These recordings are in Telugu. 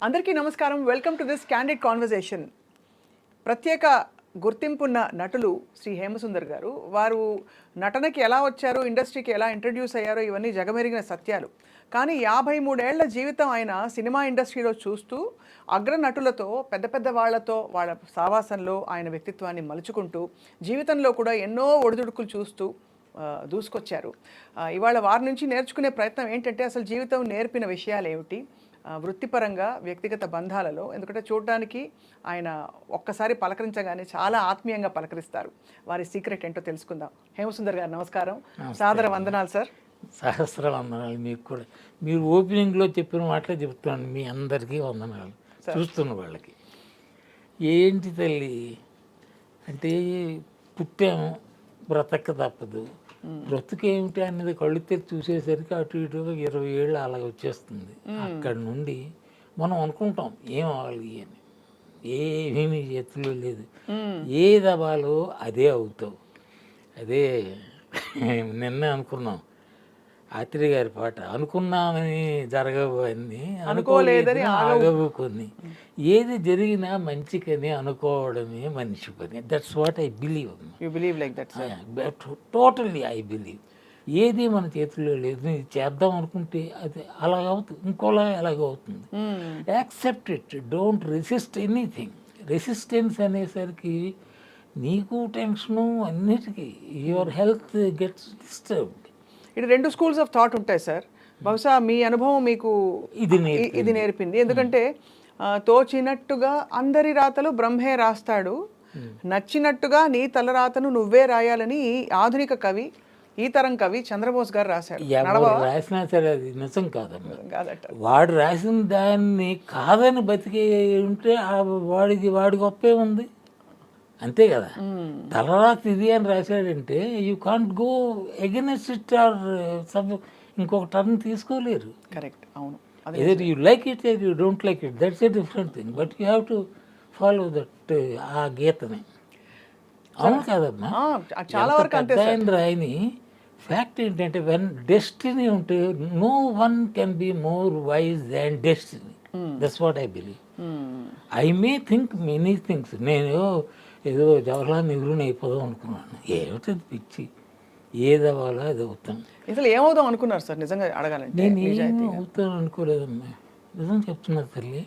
అందరికీ నమస్కారం. Welcome to this candid conversation. ప్రత్యేక గుర్తింపున్న నటులు శ్రీ హేమసుందర్ గారు. వారు నటనకి ఎలా వచ్చారో, ఇండస్ట్రీకి ఎలా ఇంట్రడ్యూస్ అయ్యారో ఇవన్నీ జగమెరిగిన సత్యాలు. కానీ 53 ఏళ్ల జీవితం ఆయన సినిమా ఇండస్ట్రీలో చూస్తూ అగ్ర నటులతో, పెద్ద పెద్ద వాళ్లతో వాళ్ళ సావాసంలో ఆయన వ్యక్తిత్వాన్ని మలుచుకుంటూ, జీవితంలో కూడా ఎన్నో ఒడిదుడుకులు చూస్తూ దూసుకొచ్చారు. ఇవాళ వారి నుంచి నేర్చుకునే ప్రయత్నం ఏంటంటే, అసలు జీవితం నేర్పిన విషయాలు ఏమిటి, వృత్తిపరంగా, వ్యక్తిగత బంధాలలో. ఎందుకంటే చూడడానికి ఆయన ఒక్కసారి పలకరించగానే చాలా ఆత్మీయంగా పలకరిస్తారు. వారి సీక్రెట్ ఏంటో తెలుసుకుందాం. హేమసుందర్ గారు నమస్కారం, సాదర వందనాలు సార్. సహస్ర వందనాలు. మీకు కూడా మీరు ఓపెనింగ్లో చెప్పిన మాటలే చెప్తున్నాను. మీ అందరికీ వందనాలు. చూస్తున్న వాళ్ళకి ఏంటి తల్లి అంటే, పుట్టాము, బ్రతక తప్పదు. బ్రతుకేమిటి అనేది కళ్ళు తెరిచి చూసేసరికి అటు ఇటుగా 20 ఏళ్ళు అలాగ వచ్చేస్తుంది. అక్కడి నుండి మనం అనుకుంటాం ఏం అవ్వాలి అని. ఏమీ నీ చేతిలో లేదు. ఏది అవ్వాలో అదే అవుతావు. అదే నిన్నే అనుకున్నాం ఆత్రి గారి పాట, అనుకున్నామని జరగవు అన్ని, అనుకోలేదని ఆగవు కొన్ని. ఏది జరిగినా మంచికని అనుకోవడమే మనిషి పని. That's what I believe. You believe like that sir? Totally I believe. ఏది మన చేతిలో లేదు. ఇది చేద్దాం అనుకుంటే అది అలాగవుతుంది, ఇంకోలా ఎలాగవుతుంది. Accept it, don't resist anything. Resistance అనేసరికి నీకు టెన్షను, అన్నిటికీ యువర్ హెల్త్ గెట్స్ డిస్టర్బ్డ్. ఇది 2 స్కూల్స్ ఆఫ్ థాట్ ఉంటాయి సార్. బహుశా మీ అనుభవం మీకు ఇది నేర్పింది. ఎందుకంటే తోచినట్టుగా అందరి రాతలు బ్రహ్మే రాస్తాడు, నచ్చినట్టుగా నీ తలరాతను నువ్వే రాయాలని ఆధునిక కవి, ఈ తరం కవి చంద్రబోస్ గారు రాశారు. రాసినా సరే అది నిజం కాదట. వాడు రాసిన దాన్ని కాదని బతికే ఉంటే వాడి గొప్పే ఉంది, అంతే కదా. తలరాత ఇది అని రాశాడంటే you can't go against it or ఇంకొక టర్న్ తీసుకోలేరు. కరెక్ట్, అవును. Either you like it either you don't like it, that's a different thing. But you have to follow that ఆ గీతని. అవును కదమ్మా, చాలా వరకు అంతే. రాయని ఫ్యాక్ట్ ఏంటంటే, వెన్ డెస్టినీ ఉంటే no one can be more wise than destiny. That's what I believe. I may think many things. నేను ఏదో జవహర్లాల్ నెహ్రూని అయిపోదాం అనుకున్నాను. ఏమిటది పిచ్చి, ఏది అవ్వాలో అది అవుతాను. అసలు ఏమవుదాం అనుకున్నారు సార్ నిజంగా అడగాలంటే? నేను ఏమి అవుతాను అనుకోలేదమ్మా, నిజం చెప్తున్నా తల్లి.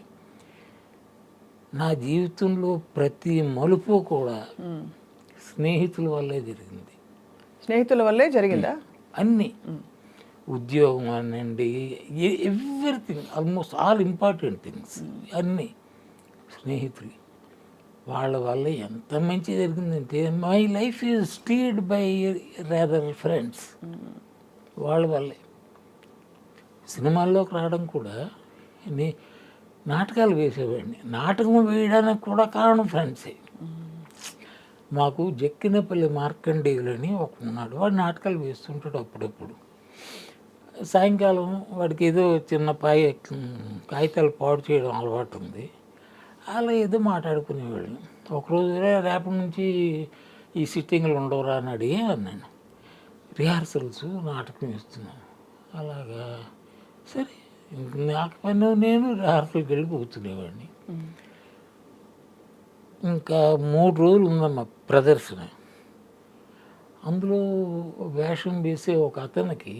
నా జీవితంలో ప్రతి మలుపు కూడా స్నేహితుల వల్లే జరిగింది. స్నేహితుల వల్లే జరిగిందా? అన్నీ, ఉద్యోగం అనండి, everything, almost all important things అన్నీ స్నేహితులు. వాళ్ళ వల్ల ఎంత మంచి జరిగిందంటే, my life is steered by rather friends. వాళ్ళ వల్లే సినిమాల్లోకి రావడం కూడా. నాటకాలు వేసేవాడిని, నాటకం వేయడానికి కూడా కారణం ఫ్రెండ్సే. మాకు జక్కినపల్లి మార్కండేయులని ఒక ఉన్నాడు, వాడు నాటకాలు వేస్తుంటాడు అప్పుడప్పుడు. సాయంకాలం వాడికి ఏదో చిన్న కాగితాలు పాడు చేయడం అలవాటు ఉంది. అలా ఏదో మాట్లాడుకునేవాళ్ళు. ఒకరోజు రేపటి నుంచి ఈ సిట్టింగ్లు ఉండవురా అని అడిగి అన్నాను. రిహార్సల్స్ నాటకం వేస్తున్నాను. అలాగా సరే, నాకు పని నేను రిహార్సల్కి వెళ్ళి కూర్చునేవాడిని. ఇంకా 3 రోజులు ఉందమ్మా ప్రదర్శన. అందులో వేషం వేసే ఒక అతనికి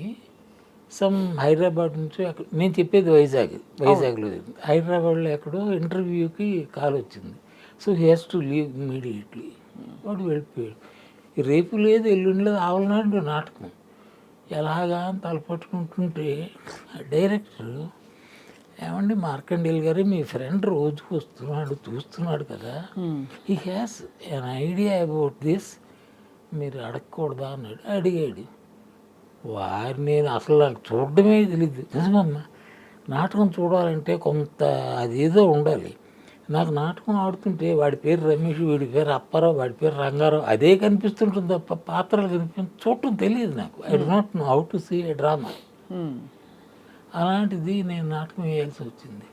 హైదరాబాద్ నుంచి, అక్కడ నేను చెప్పేది వైజాగ్లో, హైదరాబాద్లో ఎక్కడో ఇంటర్వ్యూకి కాల్ వచ్చింది. So he has to leave immediately. వాడు వెళ్ళిపోయాడు. రేపు లేదు ఎల్లుండి లేదు, ఆవలనాడు నాటకం. ఎలాగా అని తలపట్టుకుంటుంటే డైరెక్టర్, ఏమండి మార్కండేయులు గారు, మీ ఫ్రెండ్ రోజుకు వస్తున్నాడు, చూస్తున్నాడు కదా, he has an idea about this, మీరు అడగకూడదా అన్నాడు. అడిగాడు. వారిని నేను అసలు నాకు చూడడమే తెలియదు. నిజమమ్మా, నాటకం చూడాలంటే కొంత అదేదో ఉండాలి. నాకు నాటకం ఆడుతుంటే వాడి పేరు రమేష్, వీడి పేరు అప్పారావు, వాడి పేరు రంగారావు, అదే కనిపిస్తుంటుంది తప్ప పాత్రలు చూడటం తెలియదు నాకు. I do not know how to see a drama. అలాంటిది నేను నాటకం వేయాల్సి వచ్చింది.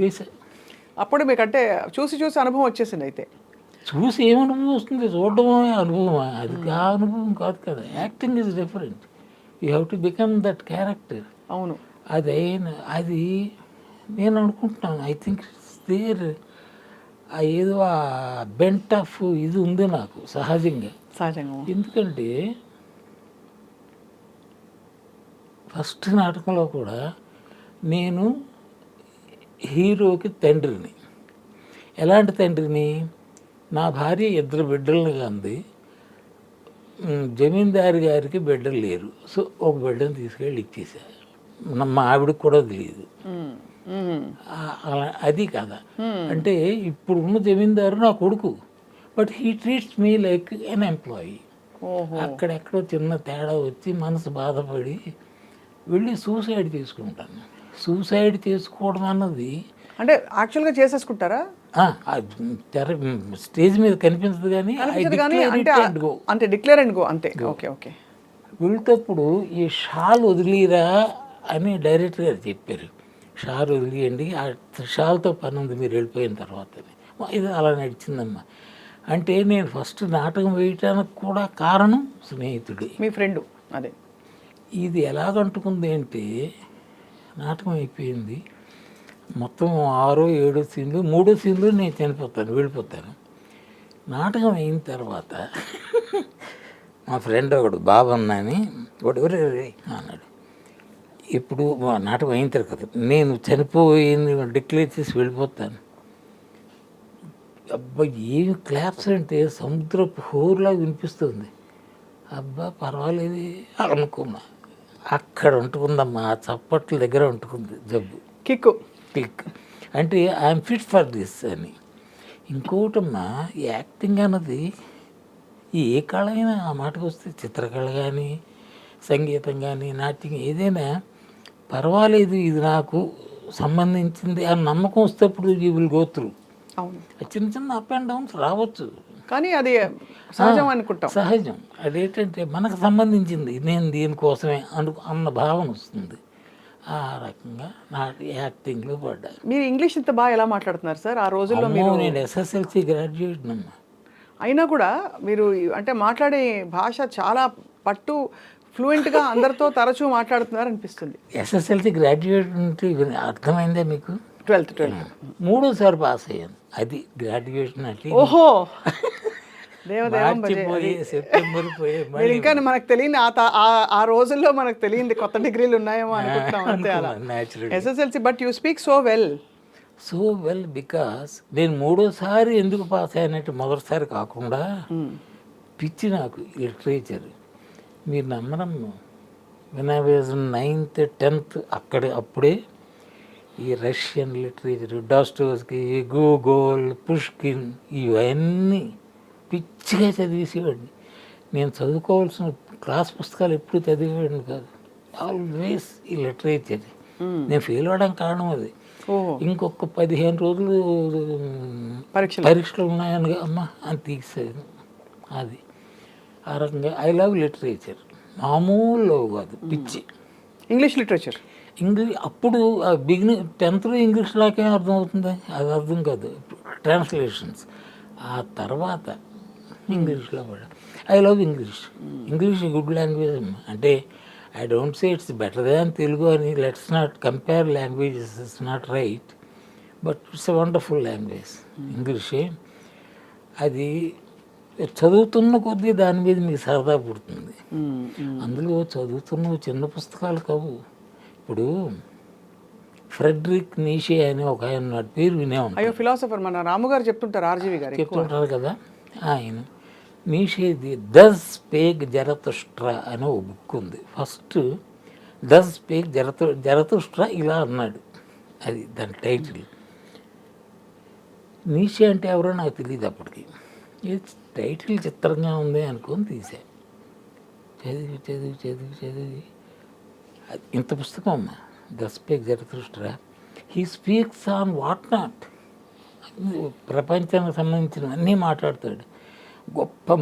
వేసా. అప్పుడు మీకంటే చూసి అనుభవం వచ్చేసింది. అయితే చూసి ఏం అనుభవం వస్తుంది? చూడడమే అనుభవం. అది ఆ అనుభవం కాదు కదా. Acting is different. You have to become that character. అవును. అది నేను అనుకుంటున్నాను ఐ థింక్ దేర్ ఏదో ఆ బెంట్ ఆఫ్ ఇది ఉంది నాకు సహజంగా. ఎందుకంటే ఫస్ట్ నాటకంలో కూడా నేను హీరోకి తండ్రిని. ఎలాంటి తండ్రిని? నా భార్య 2 బిడ్డలను కంది, జమీందారు గారికి బిడ్డలు లేరు, సో ఒక బిడ్డను తీసుకెళ్ళి ఇచ్చేసారు. మా ఆవిడకి కూడా తెలియదు. అది కదా. అంటే ఇప్పుడున్న జమీందారు నా కొడుకు, but he treats me like an employee. అక్కడెక్కడో చిన్న తేడా వచ్చి మనసు బాధపడి వెళ్ళి సూసైడ్ చేసుకుంటాను. సూసైడ్ చేసుకోవడం అన్నది అంటే యాక్చువల్గా చేసేసుకుంటారా? స్టేజ్ మీద కనిపించదు కానీ అంటే డిక్లేర్ అండ్ గో అంతే. Okay okay. వెళ్తేప్పుడు ఈ షాల్ వదిలిరా అని డైరెక్టర్ గారు చెప్పారు. షాల్ వదిలియండి, ఆ షాల్తో పని ఉంది మీరు వెళ్ళిపోయిన తర్వాత. ఇది అలా నడిచిందమ్మా. అంటే నేను ఫస్ట్ నాటకం వేయటానికి కూడా కారణం స్నేహితుడు, మీ ఫ్రెండు. అదే ఇది ఎలాగంటుకుంది అంటే నాటకం అయిపోయింది, మొత్తం 6 7 సీన్లు, 3 సీన్లు నేను చనిపోతాను, వెళ్ళిపోతాను. నాటకం అయిన తర్వాత మా ఫ్రెండ్ ఒకడు బాబన్నా అని వాడు ఎవరే అన్నాడు. ఇప్పుడు నాటకం అయిన తర్వాత నేను చనిపోయింది డిక్లేర్ చేసి వెళ్ళిపోతాను. అబ్బా ఏం క్లాప్స్ అంటే సముద్రపు హోరులా వినిపిస్తుంది. అబ్బా పర్వాలేదు అనుకున్నా. అక్కడ ఉంటుకుందమ్మా, ఆ చప్పట్ల దగ్గర ఉంటుకుంది జబ్బు, కిక్. అంటే ఐఎమ్ ఫిట్ ఫర్ దిస్ అని. ఇంకోటమ్మా, యాక్టింగ్ అన్నది ఏ కళ అయినా ఆ మాటకు వస్తే, చిత్రకళ కానీ సంగీతం కానీ నాట్యం ఏదైనా పర్వాలేదు, ఇది నాకు సంబంధించింది ఆ నమ్మకం వస్తేప్పుడు యూ విల్ గో త్రూ. చిన్న చిన్న అప్ అండ్ డౌన్స్ రావచ్చు, కానీ అది సహజం అనుకుంటాం. సహజం. అదేంటంటే మనకు సంబంధించింది, నేను దీనికోసమే అన్న భావన వస్తుంది. ఆ రకంగా నా యాక్టింగ్లో పడ్డాను. మీరు ఇంగ్లీష్ ఇంత బాగా ఎలా మాట్లాడుతున్నారు సార్? ఆ రోజుల్లో నేను ఎస్ఎస్ఎల్సి గ్రాడ్యుయేట్ అమ్మా. అయినా కూడా మీరు అంటే మాట్లాడే భాష చాలా పట్టు ఫ్లూయెంట్గా అందరితో తరచూ మాట్లాడుతున్నారు అనిపిస్తుంది. ఎస్ఎస్ఎల్సి గ్రాడ్యుయేట్ అంటే అర్థమైందే మీకు? 12th 3సారి పాస్ అయ్యాను. అది గ్రాడ్యుయేషన్ అంటే. ఓహో సెప్టెంబర్ పోయే ఇంకా మనకు తెలియని ఆ రోజుల్లో మనకు తెలియంది కొత్త డిగ్రీలు ఉన్నాయేమో అనుకుంటున్నాం అంతే. అలా SSLC. But you speak so well because నేను 3సారి ఎందుకు పాస్ అయ్యానంటే మొదటిసారి కాకుండా పిచ్చి నాకు లిటరేచర్. మీరు నమ్మరమ్మ, when I was 9th 10th అప్పుడే ఈ రష్యన్ లిటరేచర్, డాస్టోవ్స్కీ, గోగోల్, పుష్కిన్ ఇవన్నీ పిచ్చిగా చదివేసేవాడిని. నేను చదువుకోవాల్సిన క్లాస్ పుస్తకాలు ఎప్పుడు చదివేవాడిని కాదు. ఆల్వేస్ ఈ లిటరేచర్. నేను ఫెయిల్ అవ్వడానికి కారణం అది. ఇంకొక 15 రోజులు పరీక్షలు ఉన్నాయని అమ్మ అని తీసేది. అది ఆ రకంగా ఐ లవ్ లిటరేచర్. మామూలు కాదు, పిచ్చి. ఇంగ్లీష్ లిటరేచర్, అప్పుడు బిగినింగ్ 10th ఇంగ్లీష్ లాకే అర్థం అవుతుంది, అది అర్థం కాదు. ట్రాన్స్లేషన్స్ ఆ తర్వాత ఇంగ్లీష్లో పడా. I love English good language. అంటే I don't say it's better than Telugu అని, let's not compare languages, it's not right, but it's a wonderful language ఇంగ్లీషే. అది చదువుతున్న కొద్దీ దాని మీద మీకు సరదా పుడుతుంది. అందులో చదువుతున్న చిన్న పుస్తకాలు కావు. ఇప్పుడు ఫ్రెడరిక్ నీషే అని ఒక ఆయన పేరు వినే ఉంటారు, ఫిలాసఫర్. మన రాముగారు చెప్తుంటారు, ఆర్జీవి గారు చెప్తుంటారు కదా. ఆయన నీషేది దస్ స్పేక్ జరతుష్ట్ర అని ఒక బుక్ ఉంది. ఫస్ట్ దస్ స్పేక్ జరతుష్ట్ర ఇలా అన్నాడు, అది దాని టైటిల్. నీషే అంటే ఎవరో నాకు తెలియదు అప్పటికి. టైటిల్ చిత్రంగా ఉంది అనుకొని తీసా. చదివి ఇంత పుస్తకం అమ్మా, the speak Zarathustra. He speaks on what not, ప్రపంచానికి సంబంధించిన అన్నీ మాట్లాడతాడు. గొప్ప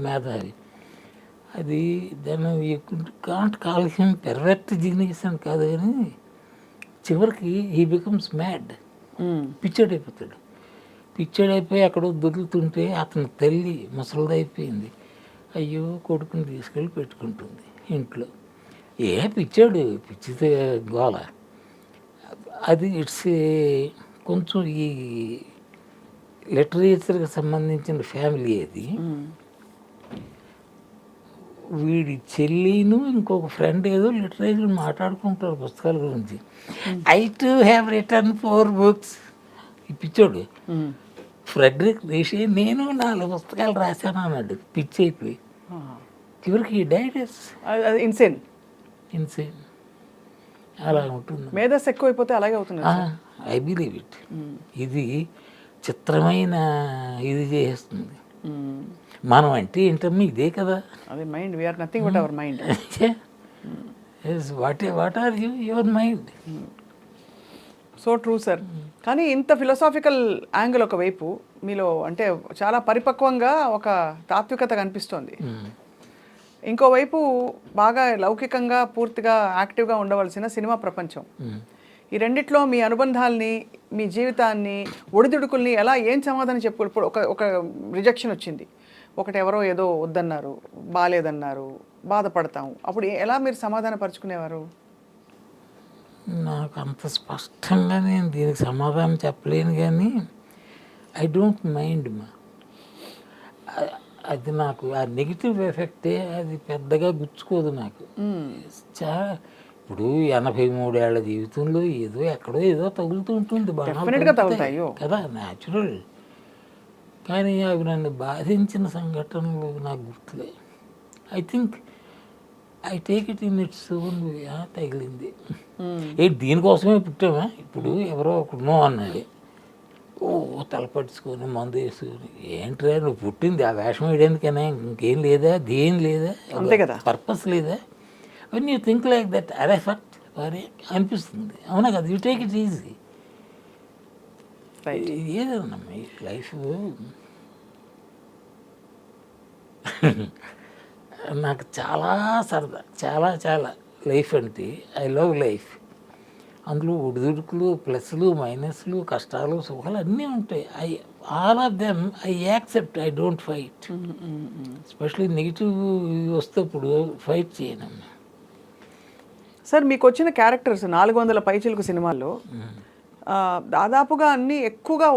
మేధావి. అది దాన్ని can't call him perfect genius అని కాదు, కానీ చివరికి హీ బికమ్స్ మ్యాడ్, పిచ్చాడైపోతాడు. పిచ్చాడైపోయి అక్కడ దొరుకుతుంటే అతని తల్లి ముసలిదైపోయింది. అయ్యో కొడుకుని తీసుకెళ్ళి పెట్టుకుంటుంది ఇంట్లో. పిచ్చాడు, పిచ్చితే గోల. అది ఇట్స్ కొంచెం ఈ లిటరేచర్కి సంబంధించిన ఫ్యామిలీ అది. వీడి చెల్లిను ఇంకొక ఫ్రెండ్ ఏదో లిటరేచర్ మాట్లాడుకుంటారు పుస్తకాల గురించి. I to have return 4 books. ఈ పిచ్చోడు ఫ్రెడరిక్ రిషి నేను 4 పుస్తకాలు రాశాను అన్నాడు పిచ్చి అయిపోయి. చివరికి ఈ డైరెస్ అది ఇన్సేన్. ఇన్సేన్ అలా ఉంటుంది. మేధస్ ఎక్కువైపోతే అలాగే అవుతుంది. I believe it. ఇది చిత్రమైన ఇది చేస్తుంది. మనం అంటే ఏంటమ్మా ఇదే కదా. అదే mind, we're nothing but our mind. What are you, your mind. So true sir. కానీ ఇంత ఫిలాసాఫికల్ యాంగిల్ ఒకవైపు మీలో అంటే చాలా పరిపక్వంగా ఒక తాత్వికత కనిపిస్తోంది. ఇంకోవైపు బాగా లౌకికంగా పూర్తిగా యాక్టివ్గా ఉండవలసిన సినిమా ప్రపంచం. ఈ రెండిట్లో మీ అనుబంధాల్ని, మీ జీవితాన్ని, ఒడిదుడుకుల్ని ఎలా ఏం సమాధానం చెప్పుకోవాలి? ఇప్పుడు ఒక రిజెక్షన్ వచ్చింది, ఒకటి ఎవరో ఏదో వద్దన్నారు, బాగాలేదన్నారు, బాధపడతాము, అప్పుడు ఎలా మీరు సమాధాన పరుచుకునేవారు? నాకు అంత స్పష్టంగా నేను దీనికి సమాధానం చెప్పలేను, కానీ ఐ డోంట్ మైండ్ మా. అది నాకు ఆ నెగిటివ్ ఎఫెక్టే, అది పెద్దగా గుచ్చుకోదు నాకు. ఇప్పుడు 83 ఏళ్ల జీవితంలో ఏదో ఎక్కడో ఏదో తగులుతూ ఉంటుంది కదా, న్యాచురల్. కానీ అవి నన్ను బాధించిన సంఘటనలు నాకు గుర్తులే. I think I take it in its own way. తగిలింది దీనికోసమే పుట్టామా? ఇప్పుడు ఎవరో ఒకడు నో అన్నాడు, తలపడుచుకొని మందు వేసుకొని, ఏంట్రా నువ్వు పుట్టింది ఆ వేషం వేయడానికైనా, ఇంకేం లేదా, దేం లేదా, అంతే కదా, పర్పస్ లేదా? When you think like that, అరే ఫట్ అరే అనిపిస్తుంది. అవునా కదా, యూ టేక్ ఇట్ ఈజీ. ఏదన్నా మీ లైఫ్ నాకు చాలా సరదా, చాలా చాలా లైఫ్ అంటే ఐ లవ్ లైఫ్. అందులో ఒడిదుడుకులు, ప్లస్లు, మైనస్లు, కష్టాలు, సుఖాలు అన్నీ ఉంటాయి. All of them I accept, I don't fight. Especially negative వస్తేప్పుడు ఫైట్ చేయను. సార్ మీకు వచ్చిన క్యారెక్టర్స్ 400 పైచిలుకు సినిమాల్లో దాదాపుగా అన్ని ఎక్కువగా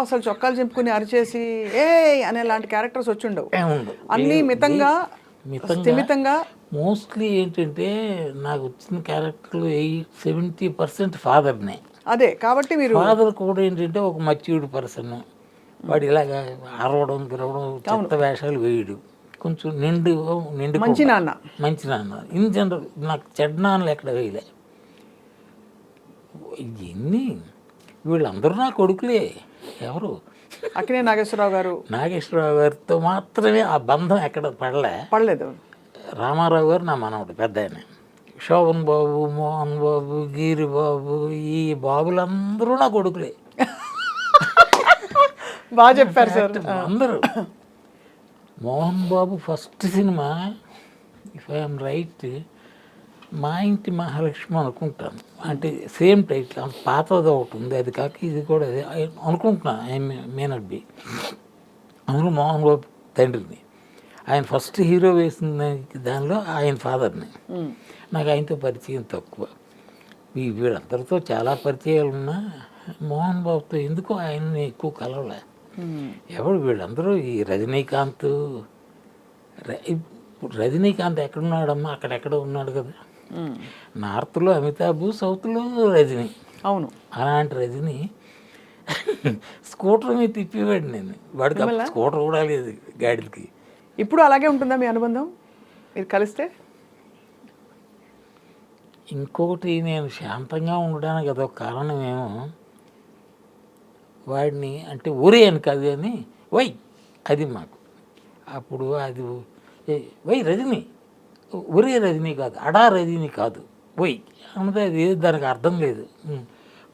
అసలు చొక్కాలు చింపుకుని అరిచేసి ఏ అనే లాంటి క్యారెక్టర్స్ వచ్చి ఉండవు. అన్ని మితంగా స్థిమితంగా. మోస్ట్లీ ఏంటంటే నాకు వచ్చిన క్యారెక్టర్లు 70% ఫాదర్నే. అదే కాబట్టి మీరు ఫాదర్ కూడా ఏంటంటే ఒక మచ్యూర్డ్ పర్సన్. వాడు ఇలాగా అరవడం గిరవడం చెత్త వేషాలు వేయడు, కొంచెం నిండు మంచి నాన్న. మంచి నాన్న ఇన్ జనరల్. నాకు చెడ్డ నాన్నలు ఎక్కడ వేయలే. ఇవన్నీ వీళ్ళందరూ నా కొడుకులే. ఎవరు? అక్కినే నాగేశ్వరరావు గారితో మాత్రమే ఆ బంధం ఎక్కడ పడలేదు. రామారావు గారు నా మనవడు, పెద్ద ఆయన. శోభన్ బాబు, మోహన్ బాబు, గిరి బాబు, ఈ బాబులందరూ నా కొడుకులే. బాగా చెప్పారు సార్ అందరూ. Mohan Babu first cinema if I'm right Maa Inti Mahalakshmi అనుకుంటాను. అంటే సేమ్ టైటిల్, అంత పాతది ఒకటి ఉంది, అది కాక ఇది కూడా అదే అనుకుంటున్నాను. I may not be. అందులో మోహన్ బాబు తండ్రిని, ఆయన ఫస్ట్ హీరో వేసిన దానిలో ఆయన ఫాదర్ని. నాకు ఆయనతో పరిచయం తక్కువ. వీళ్ళందరితో చాలా పరిచయాలు ఉన్నా మోహన్ బాబుతో ఎందుకో ఆయన్ని ఎక్కువ కలవలే. ఎవరు వీళ్ళందరూ ఈ రజనీకాంత్. ఇప్పుడు రజనీకాంత్ ఎక్కడున్నాడమ్మా? అక్కడెక్కడ ఉన్నాడు కదా. నార్త్లో అమితాబ్, సౌత్లో రజనీ. అవును, అలాంటి రజనీ స్కూటర్ మీద తిప్పేవాడు నేను. వాడికి స్కూటర్ కూడా లేదు గాడికి. ఇప్పుడు అలాగే ఉంటుందా మీ అనుబంధం మీరు కలిస్తే? ఇంకొకటి, నేను శాంతంగా ఉండడానికి అదొక కారణమేమో. వాడిని అంటే ఒరే అని కాదు అని వై, అది మాకు అప్పుడు అది వై రజనీ, ఒరే రజనీ కాదు, అడా రజనీ కాదు, వై అన్నది. అది దానికి అర్థం లేదు.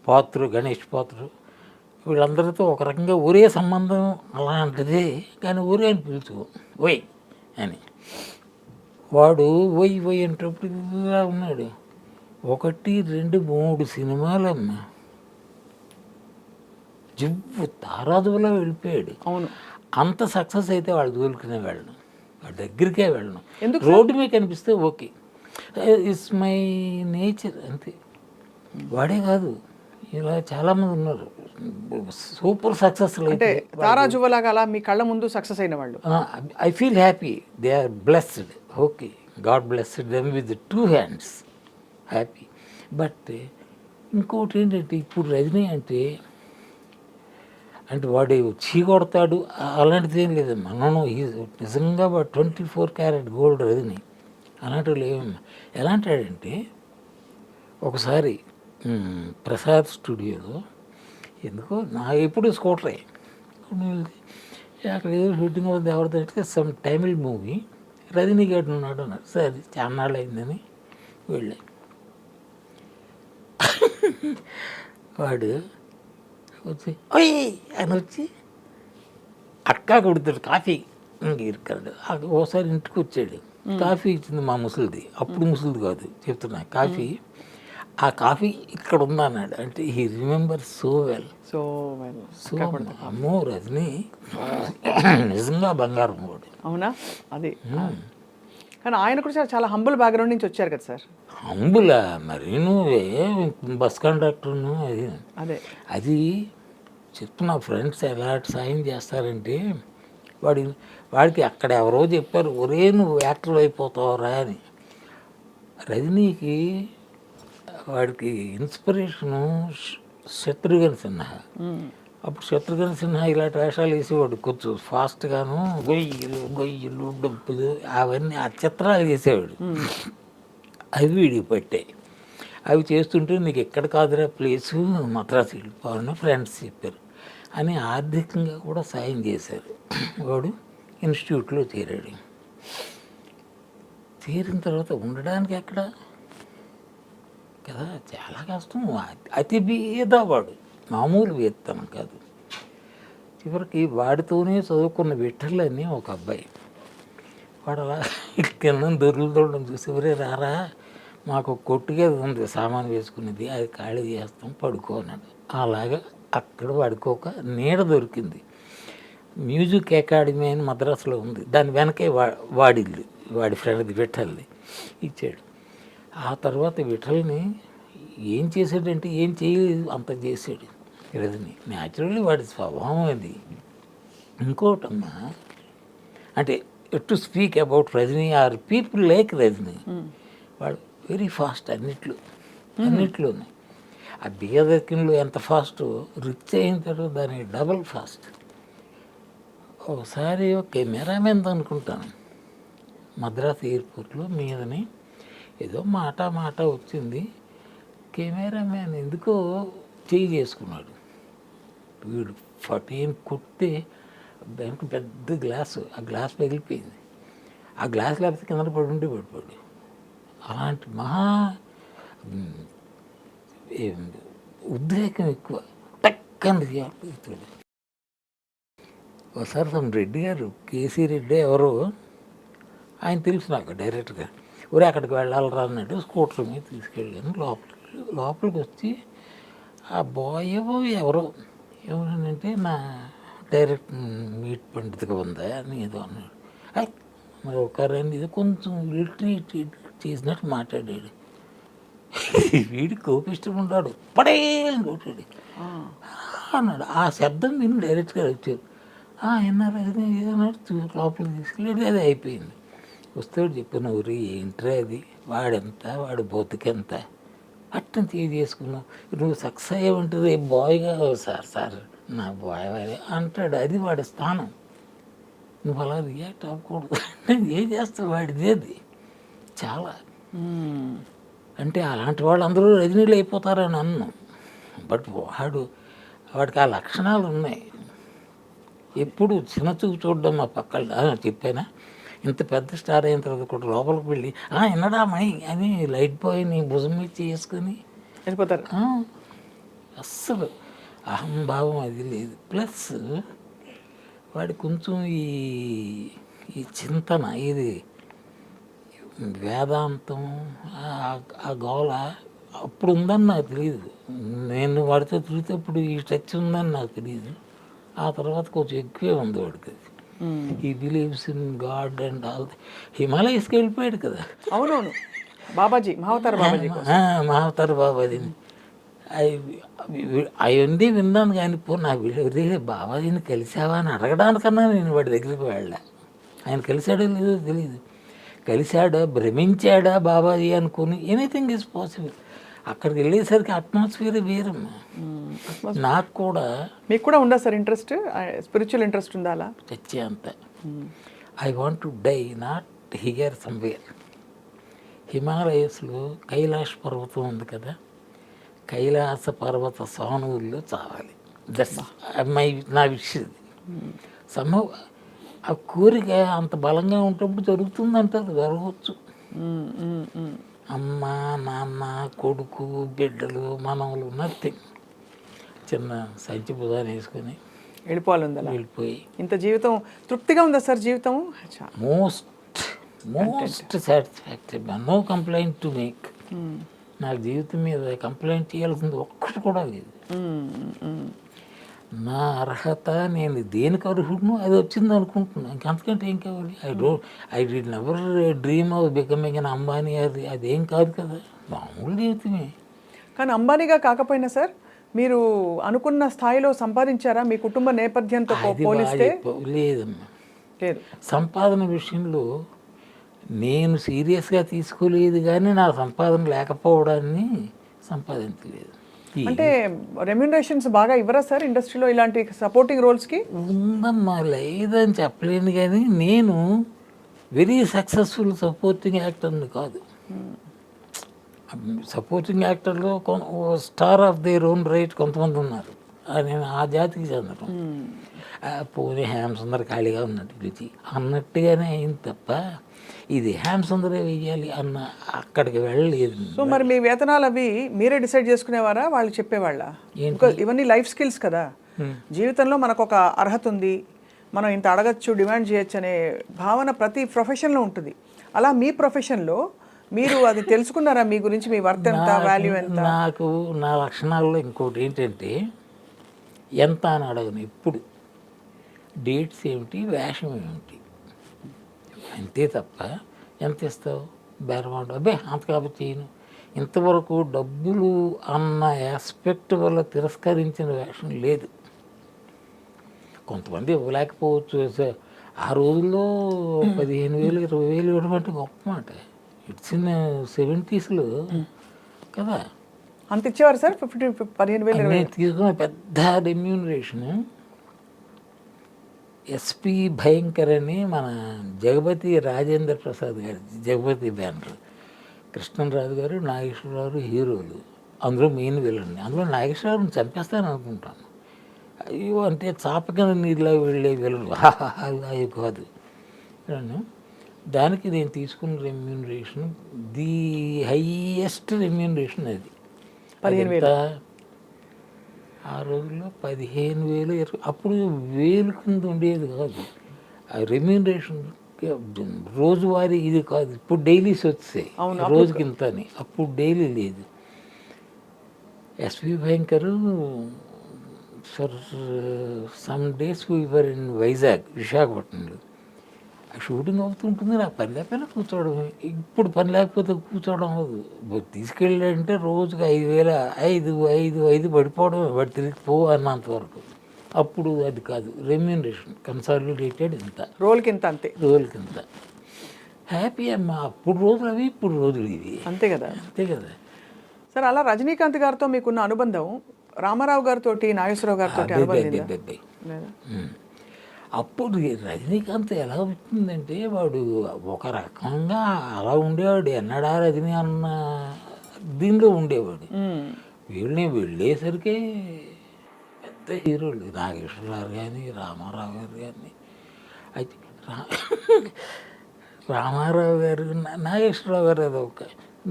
పాత్రు, గణేష్ పాత్రు, వీళ్ళందరితో ఒక రకంగా ఒరే సంబంధం అలాంటిదే, కానీ ఒరే అని పిలుచుకో వై అని. వాడు వై వై అంటప్పుడు ఇలా ఉన్నాడు. 1, 2, 3 సినిమాలమ్మా జివ్వు తారాజులో వెళ్ళిపోయాడు. అవును, అంత సక్సెస్ అయితే వాళ్ళు దూలుకునే వెళ్ళను, వాడి దగ్గరికే వెళ్ళను. రోడ్డు మీద కనిపిస్తే ఓకే, ఇట్స్ మై నేచర్ అంతే. వాడే కాదు, ఇలా చాలామంది ఉన్నారు సూపర్ సక్సెస్ఫుల్ అంటే అయితే తారా జువ్వలాగా అలా మీ కళ్ళ ముందు సక్సెస్ అయిన వాళ్ళు. I feel happy, they are blessed. Okay, God blessed them with 2 hands, happy. But ఇంకోటి ఏంటంటే ఇప్పుడు రజనీ అంటే వాడు చీకొడతాడు అలాంటిది ఏం లేదమ్మా. నన్ను నిజంగా వాడు 24 karat గోల్డ్ రజనీ అలాంటివి లేవమ్మా. ఎలా అంటాడంటే ఒకసారి ప్రసాద్ స్టూడియోలో ఎందుకో నా ఎప్పుడు స్కూటరే అక్కడ ఏదో షూటింగ్ అవుతుంది ఎవరిదంటే సమ్ తమిళ్ మూవీ రజనీ గారు ఉన్నాడు అన్నారు. సరే చాన్నాళ్ళు అయిందని వెళ్ళా. వాడు వచ్చి ఓయ్ అని వచ్చి అక్కా కొడుతాడు కాఫీ ఇరుకాడు. ఓసారి ఇంటికి వచ్చాడు, కాఫీ ఇచ్చింది మా ముసలిది, అప్పుడు ముసలిది కాదు చెప్తున్నా. కాఫీ ఆ కాఫీ ఇక్కడ ఉందన్నాడు. అంటే he remember so well. So అమ్మో రజనీ నిజంగా బంగారం వాడు. అవునా? అది కానీ ఆయన కూడా చాలా హంబుల్ బ్యాక్గ్రౌండ్ నుంచి వచ్చారు కదా సార్. హంబులా మరి నువ్వే బస్ కండక్టర్ను అది అదే అది చెప్తున్నా. ఫ్రెండ్స్ ఎలా సాయం చేస్తారంటే వాడికి అక్కడ ఎవరో చెప్పారు ఒరే నువ్వు యాక్టర్ అయిపోతావురా అని. రజనీకి వాడికి ఇన్స్పిరేషను శత్రుఘ్న సిన్హా. అప్పుడు శత్రుఘ్న సిన్హా ఇలాంటి వేషాలు వేసేవాడు కొంచెం ఫాస్ట్గాను, గొయ్యలు డబ్బులు అవన్నీ ఆ చిత్రాలు వేసేవాడు. అవి వీడికి పట్టాయి. అవి చేస్తుంటే నీకు ఎక్కడ కాదురా ప్లేసు మద్రాసు వెళ్ళిపోవాలని ఫ్రెండ్స్ చెప్పారు అని ఆర్థికంగా కూడా సాయం చేశారు. వాడు ఇన్స్టిట్యూట్లో చేరాడు. చేరిన తర్వాత ఉండడానికి ఎక్కడ కదా చాలా కష్టం. అతి బీదవాడు, మామూలు వేత్తనం కాదు. చివరికి వాడితోనే చదువుకున్న విఠలని ఒక అబ్బాయి, వాడు అలా కింద దొరుకుతుండడం చూసి ఎవరే రారా మాకు కొట్టుగా ఉంది సామాను వేసుకునేది, అది ఖాళీ చేస్తాం పడుకోన్నాడు. అలాగా అక్కడ పడుకోక నీడ దొరికింది. మ్యూజిక్ అకాడమీ అని మద్రాసులో ఉంది, దాని వెనకే వాడిల్లు, వాడి ఫ్రెండ్ది విఠల్ది ఇచ్చాడు. ఆ తర్వాత విఠల్ని ఏం చేశాడంటే ఏం చేయలేదు, అంత చేశాడు రజనీ. న్యాచురల్లీ వాడి స్వభావం అది. ఇంకోటమ్మా అంటే to speak about Rajini or people like Rajini, వాడు వెరీ ఫాస్ట్ అన్నిట్లోనే. ఆ బీదకిన్లో ఎంత ఫాస్ట్, రిచ్ అయిన తర్వాత దానికి డబల్ ఫాస్ట్. ఒకసారి ఒక కెమెరామెన్ అనుకుంటాను మద్రాసు ఎయిర్పోర్ట్లో మీదని ఏదో మాట వచ్చింది. కెమెరామ్యాన్ ఎందుకో చేయి చేసుకున్నాడు. వీడు ఫటీన్ కుట్టే దానికి పెద్ద గ్లాసు, ఆ గ్లాస్ పగిలిపోయింది. ఆ గ్లాస్ లేకపోతే కింద పడిపోయాడు. అలాంటి మహా ఉద్రేకం ఎక్కువ, టక్కని రియాక్ట్. ఒకసారి తమ రెడ్డి గారు, కేసీ రెడ్డి ఎవరో, ఆయన తెలుసు నాకు డైరెక్ట్గా, ఊరే అక్కడికి వెళ్ళాలరా అన్నట్టు స్కూటర్ మీద తీసుకెళ్ళాను. లోపలికి వచ్చి ఆ బాయ్ ఎవరో ఏమనంటే నా డైరెక్ట్ మీట్ పండితుగా ఉందా అని ఏదో అన్నాడు. మరి ఒక రెండు ఇది కొంచెం లిటరేట్ చేసినట్టు మాట్లాడాడు. వీడి కోపిష్టం ఉన్నాడు, పడే అని కొట్టాడు అన్నాడు. ఆ శబ్దం విని డైరెక్ట్గా వచ్చారు. ఎన్నారు అది ఏదన్నాడు, లోపలికి తీసుకెళ్ళాడు. అది అయిపోయింది. వస్తాడు చెప్పిన ఊరి ఏంట్రా అది, వాడెంత వాడు బతుకెంత అట్టని చేసుకున్నావు, నువ్వు సక్సెస్ అయ్యావంటే బాయ్గా సార్ నా బాయ్ అంటాడు. అది వాడి స్థానం, నువ్వు అలా రియాక్ట్ అవ్వకూడదు. ఏం చేస్తావు, వాడిది అది చాలా. అంటే అలాంటి వాళ్ళు అందరూ రజనీలు అయిపోతారని అన్నాం. బట్ వాడికి ఆ లక్షణాలు ఉన్నాయి. ఎప్పుడు చిన్న చూపు చూడడం మా పక్కన చెప్పానా, ఇంత పెద్ద స్టార్ అయిన తర్వాత కూడా లోపలికి వెళ్ళి ఎన్నడా మై అని లైట్ బాయ్ నీ భుజం మీద చేసుకొని వెళ్ళిపోతారు. అస్సలు అహంభావం అది లేదు. ప్లస్ వాడి కొంచెం ఈ చింతన, ఇది వేదాంతం ఆ గోళ అప్పుడు ఉందని నాకు తెలియదు. నేను వాడితో తిరిగితేప్పుడు ఈ టచ్ ఉందని నాకు తెలియదు. ఆ తర్వాత కొంచెం ఎక్కువే ఉంది వాడికి. He believes in God and all. హిమాలయస్కి వెళ్ళిపోయాడు కదా. అవునవును, బాబాజీ మహావతార్ బాబాజీ. మహావతార్ బాబాజీని అవన్నీ విన్నాను కానీ నా వీళ్ళు బాబాజీని కలిసావా అని అడగడానికన్నా నేను వాడి దగ్గరికి వెళ్ళా. ఆయన కలిశాడో లేదో తెలియదు. కలిశాడా, భ్రమించాడా బాబాజీ అనుకుని ఎనీథింగ్ ఈజ్ పాసిబుల్. అక్కడికి వెళ్ళేసరికి అట్మాస్ఫియర్ వేరమ్మా. నాకు కూడా మీకు కూడా ఉందా సార్ ఇంట్రెస్ట్, స్పిరిచువల్ ఇంట్రెస్ట్ ఉందా అలా? చచ్చే అంత I want to die not here somewhere. హిమాలయస్లో కైలాష్ పర్వతం ఉంది కదా, కైలాస పర్వత సానువుల్లో చావాలి. దట్స్ నా విషయం. సంభవ ఆ కోరిక అంత బలంగా ఉంటప్పుడు జరుగుతుందంటారు, జరగవచ్చు. అమ్మ, నాన్న, కొడుకు, బిడ్డలు, మనవలు, నథింగ్. చిన్న సంచి బుధాన్ని వేసుకొని వెళ్ళిపోవాలి, వెళ్ళిపోయి ఇంత జీవితం తృప్తిగా ఉందా సార్? జీవితం most satisfactory, no complaint to make. నా జీవితం మీద కంప్లైంట్ చేయాల్సింది ఒక్కటి కూడా లేదు. నా అర్హత, నేను దేనికి అర్హుడును అది వచ్చింది అనుకుంటున్నాను. ఇంకంతకంటే ఏం కావాలి? I'd never dream of becoming an Ambani. అదేం కాదు కదా, మామూలు జీవితమే. కానీ అంబానీగా కాకపోయినా సార్ మీరు అనుకున్న స్థాయిలో సంపాదించారా మీ కుటుంబ నేపథ్యంతో పోలిస్తే? లేదమ్మా, లేదు. సంపాదన విషయంలో నేను సీరియస్గా తీసుకోలేదు, కానీ నా సంపాదన లేకపోవడాన్ని సంపాదించలేదు. అంటే రెమ్యునరేషన్స్ బాగా ఇవ్వరా సార్ ఇండస్ట్రీలో ఇలాంటి సపోర్టింగ్ రోల్స్కి? ఉందమ్మా, లేదని చెప్పలేను, కానీ నేను వెరీ సక్సెస్ఫుల్ సపోర్టింగ్ యాక్టర్ని కాదు. సపోర్టింగ్ యాక్టర్లో star of their own right కొంతమంది ఉన్నారు, నేను ఆ జాతికి చెందడం. పోనీ హ్యామ్సుందర్ ఖాళీగా ఉన్నట్టు పిలిచి అన్నట్టుగానే అయింది తప్ప ఇది హ్యామ్సుందరే వెయ్యాలి అన్న అక్కడికి వెళ్ళలేదు. సో మరి మీ వేతనాలు అవి మీరే డిసైడ్ చేసుకునేవారా, వాళ్ళు చెప్పేవాళ్ళ? ఇవన్నీ లైఫ్ స్కిల్స్ కదా, జీవితంలో మనకు ఒక అర్హత ఉంది, మనం ఇంత అడగచ్చు, డిమాండ్ చేయొచ్చు అనే భావన ప్రతి ప్రొఫెషన్లో ఉంటుంది. అలా మీ ప్రొఫెషన్లో మీరు అది తెలుసుకున్నారా? మీ గురించి, మీ వర్త్ ఎంత, వాల్యూ ఎంత? నాకు నా లక్షణాల్లో ఇంకోటి ఏంటంటే, ఎంత అని అడగను ఎప్పుడు. డేట్స్ ఏమిటి, వేషం ఏమిటి, అంతే తప్ప ఎంత ఇస్తావు బేరమాడు, అబ్బే అంత కాబట్టి చేయను. ఇంతవరకు డబ్బులు అన్న ఆస్పెక్ట్ వల్ల తిరస్కరించిన వేషం లేదు. కొంతమంది ఇవ్వలేకపోవచ్చు. ఆ రోజుల్లో 15,000 20,000 ఇవ్వడం అంటే గొప్ప మాట. ఇట్స్ ఇన్ 70s కదా. అంత ఇచ్చేవారు సార్? 15,000 నేను తీసుకున్న పెద్ద రెమ్యూనరేషన్ ఎస్పి భయంకర్ అని మన జగపతి రాజేంద్ర ప్రసాద్ గారి జగపతి బ్యానర్, కృష్ణరాజు గారు, నాగేశ్వరరావు హీరోలు, అందులో మెయిన్ విలన్. అందులో నాగేశ్వరరావుని చంపేస్తాను అనుకుంటాను. అయ్యో అంటే చాపకిన నీళ్ళ వెళ్ళే విలన్ అవి కాదు. దానికి నేను తీసుకున్న రెమ్యూనరేషన్ ది హైయెస్ట్ రెమ్యూనరేషన్ అది. 15,000 ఆ రోజుల్లో 15,000 అప్పుడు 1000 కింద ఉండేది కాదు ఆ రెమ్యూనరేషన్. రోజువారీ ఇది కాదు, ఇప్పుడు డైలీస్ వచ్చాయి రోజుకి ఇంత అని. అప్పుడు డైలీ లేదు. ఎస్వి భయంకర్ for some days we were in Vizag, విశాఖపట్నంలో. ఆ షూటింగ్ అవుతుంటుంది, నాకు పని లేకపోయినా కూర్చోవడం. ఇప్పుడు పని లేకపోతే కూర్చోవడం అవ్వదు. తీసుకెళ్ళాడంటే రోజుకి 5,000 పడిపోవడం, వాడు తిరిగి పో అన్నంతవరకు. అప్పుడు అది కాదు రెమ్యూనరేషన్, కన్సాలిడేటెడ్ ఇంత, రోల్కి ఇంత, అంతే రోజులకి ఇంత. హ్యాపీ అమ్మా. అప్పుడు రోజులు అవి, ఇప్పుడు రోజులు ఇవి, అంతే కదా. అంతే కదా సార్. అలా రజనీకాంత్ గారితో మీకున్న అనుబంధం రామారావు గారితో, నాగేశ్వరరావు గారితో అప్పుడు రజనీకాంత్ ఎలా వచ్చిందంటే, వాడు ఒక రకంగా అలా ఉండేవాడు, ఎన్నడా రజనీ అన్న దీనిలో ఉండేవాడు. వీళ్ళని వెళ్ళేసరికి పెద్ద హీరోలు, నాగేశ్వరరావు కానీ, రామారావు గారు కానీ. అయితే రామారావు గారు, నాగేశ్వరరావు గారు అదొక,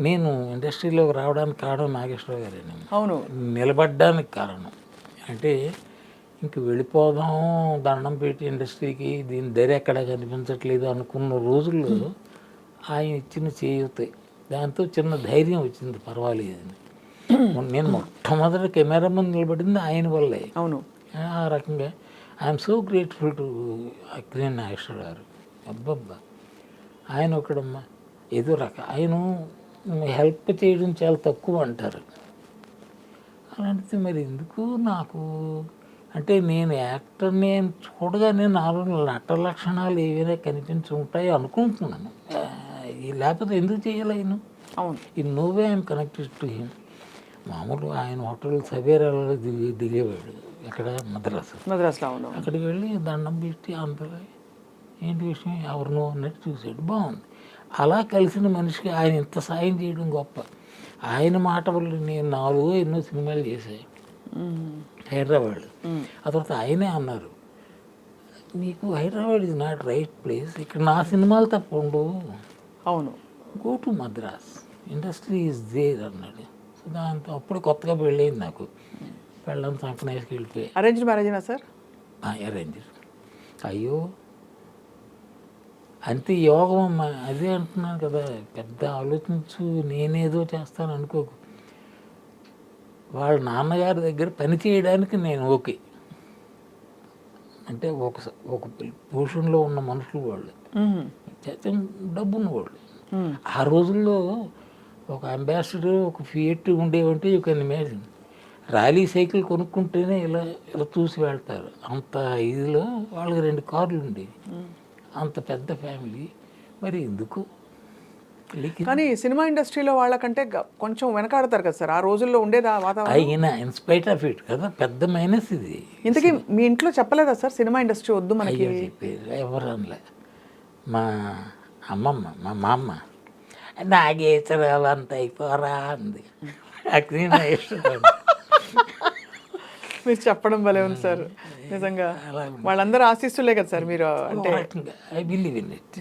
నేను ఇండస్ట్రీలోకి రావడానికి కారణం నాగేశ్వరరావు గారే. అవును, నిలబడ్డానికి కారణం అంటే, ఇంక వెళ్ళిపోదాం దండం పెట్టి ఇండస్ట్రీకి, దీని ధర ఎక్కడ కనిపించట్లేదు అనుకున్న రోజుల్లో ఆయన ఇచ్చిన చేయూతాయి, దాంతో చిన్న ధైర్యం వచ్చింది, పర్వాలేదని. నేను మొట్టమొదటి కెమెరా ముందు నిలబడింది ఆయన వల్లే. అవును, ఆ రకంగా I'm so grateful to Akkineni Nageswara Rao గారు. అబ్బబ్బా, ఆయన ఒకడమ్మా ఏదో ఆయన హెల్ప్ చేయడం చాలా తక్కువ అంటారు. అలాంటిది మరి ఎందుకు నాకు అంటే నేను యాక్టర్ని చూడగానే నాలో నట లక్షణాలు ఏవైనా కనిపించి ఉంటాయి అనుకుంటున్నాను. లేకపోతే ఎందుకు చేయాలి ఆయన? అవును. In no way I'm connected to him. మామూలు ఆయన హోటల్ సవేరాలో దిగేవాడు ఇక్కడ మద్రాసులో. అవును. అక్కడికి వెళ్ళి దండం పెట్టి అందరూ ఏంటి విషయం ఎవరినో అన్నట్టు చూసాడు. బాగుంది. అలా కలిసిన మనిషికి ఆయన ఇంత సాయం చేయడం గొప్ప. ఆయన మాట వల్ల నేను 4 ఎన్నో సినిమాలు చేశాను హైదరాబాద్. ఆ తర్వాత ఆయనే అన్నారు, నీకు Hyderabad is not right place, ఇక్కడ నా సినిమాలు తప్ప ఉండవు, అవును, go to Madras, industry is there అన్నాడు. సో దాంతో అప్పుడు కొత్తగా పెళ్ళయింది నాకు. పెళ్ళని సంకనేసుకు వెళ్ళిపోయి. అరేంజ్డ్ మ్యారేజేనా సార్? అరేంజ్. అయ్యో అంతే యోగం అమ్మా. అదే అంటున్నాను కదా, పెద్ద ఆలోచించు నేనేదో చేస్తాను అనుకోకు. వాళ్ళ నాన్నగారి దగ్గర పని చేయడానికి నేను ఓకే. అంటే ఒక పొజిషన్లో ఉన్న మనుషులు వాళ్ళు, డబ్బు ఉన్నవాళ్ళు. ఆ రోజుల్లో ఒక అంబాసిడర్ ఒక ఫియట్ ఉండేవంటే you can imagine. Raleigh cycle కొనుక్కుంటేనే ఇలా ఇలా చూసి వెళ్తారు. అంత ఇదిలో వాళ్ళకి 2 కార్లు ఉండేవి. అంత పెద్ద ఫ్యామిలీ. మరి ఎందుకు? కానీ సినిమా ఇండస్ట్రీలో వాళ్ళకంటే కొంచెం వెనకాడతారు కదా సార్, ఆ రోజుల్లో ఉండేది ఆ వాతావరణం. అయినా ఇన్స్పైట్ ఆఫ్ ఇట్ కదా పెద్ద మైనస్ ఇది. ఇంతకీ మీ ఇంట్లో చెప్పలేదా సార్ సినిమా ఇండస్ట్రీ వద్దు మనకి? చెప్పారు ఎవరు అనలే. మా అమ్మమ్మ మా అమ్మ నాగేశ్వరాలు అంత అయిపోరా అంది. అది నా ఇష్టం. మీరు చెప్పడం భలే ఉంది సార్ నిజంగా. వాళ్ళందరూ ఆశిస్తులే కదా సార్ మీరు. అంటే ఐ బిలీవ్ ఇన్ ఇట్.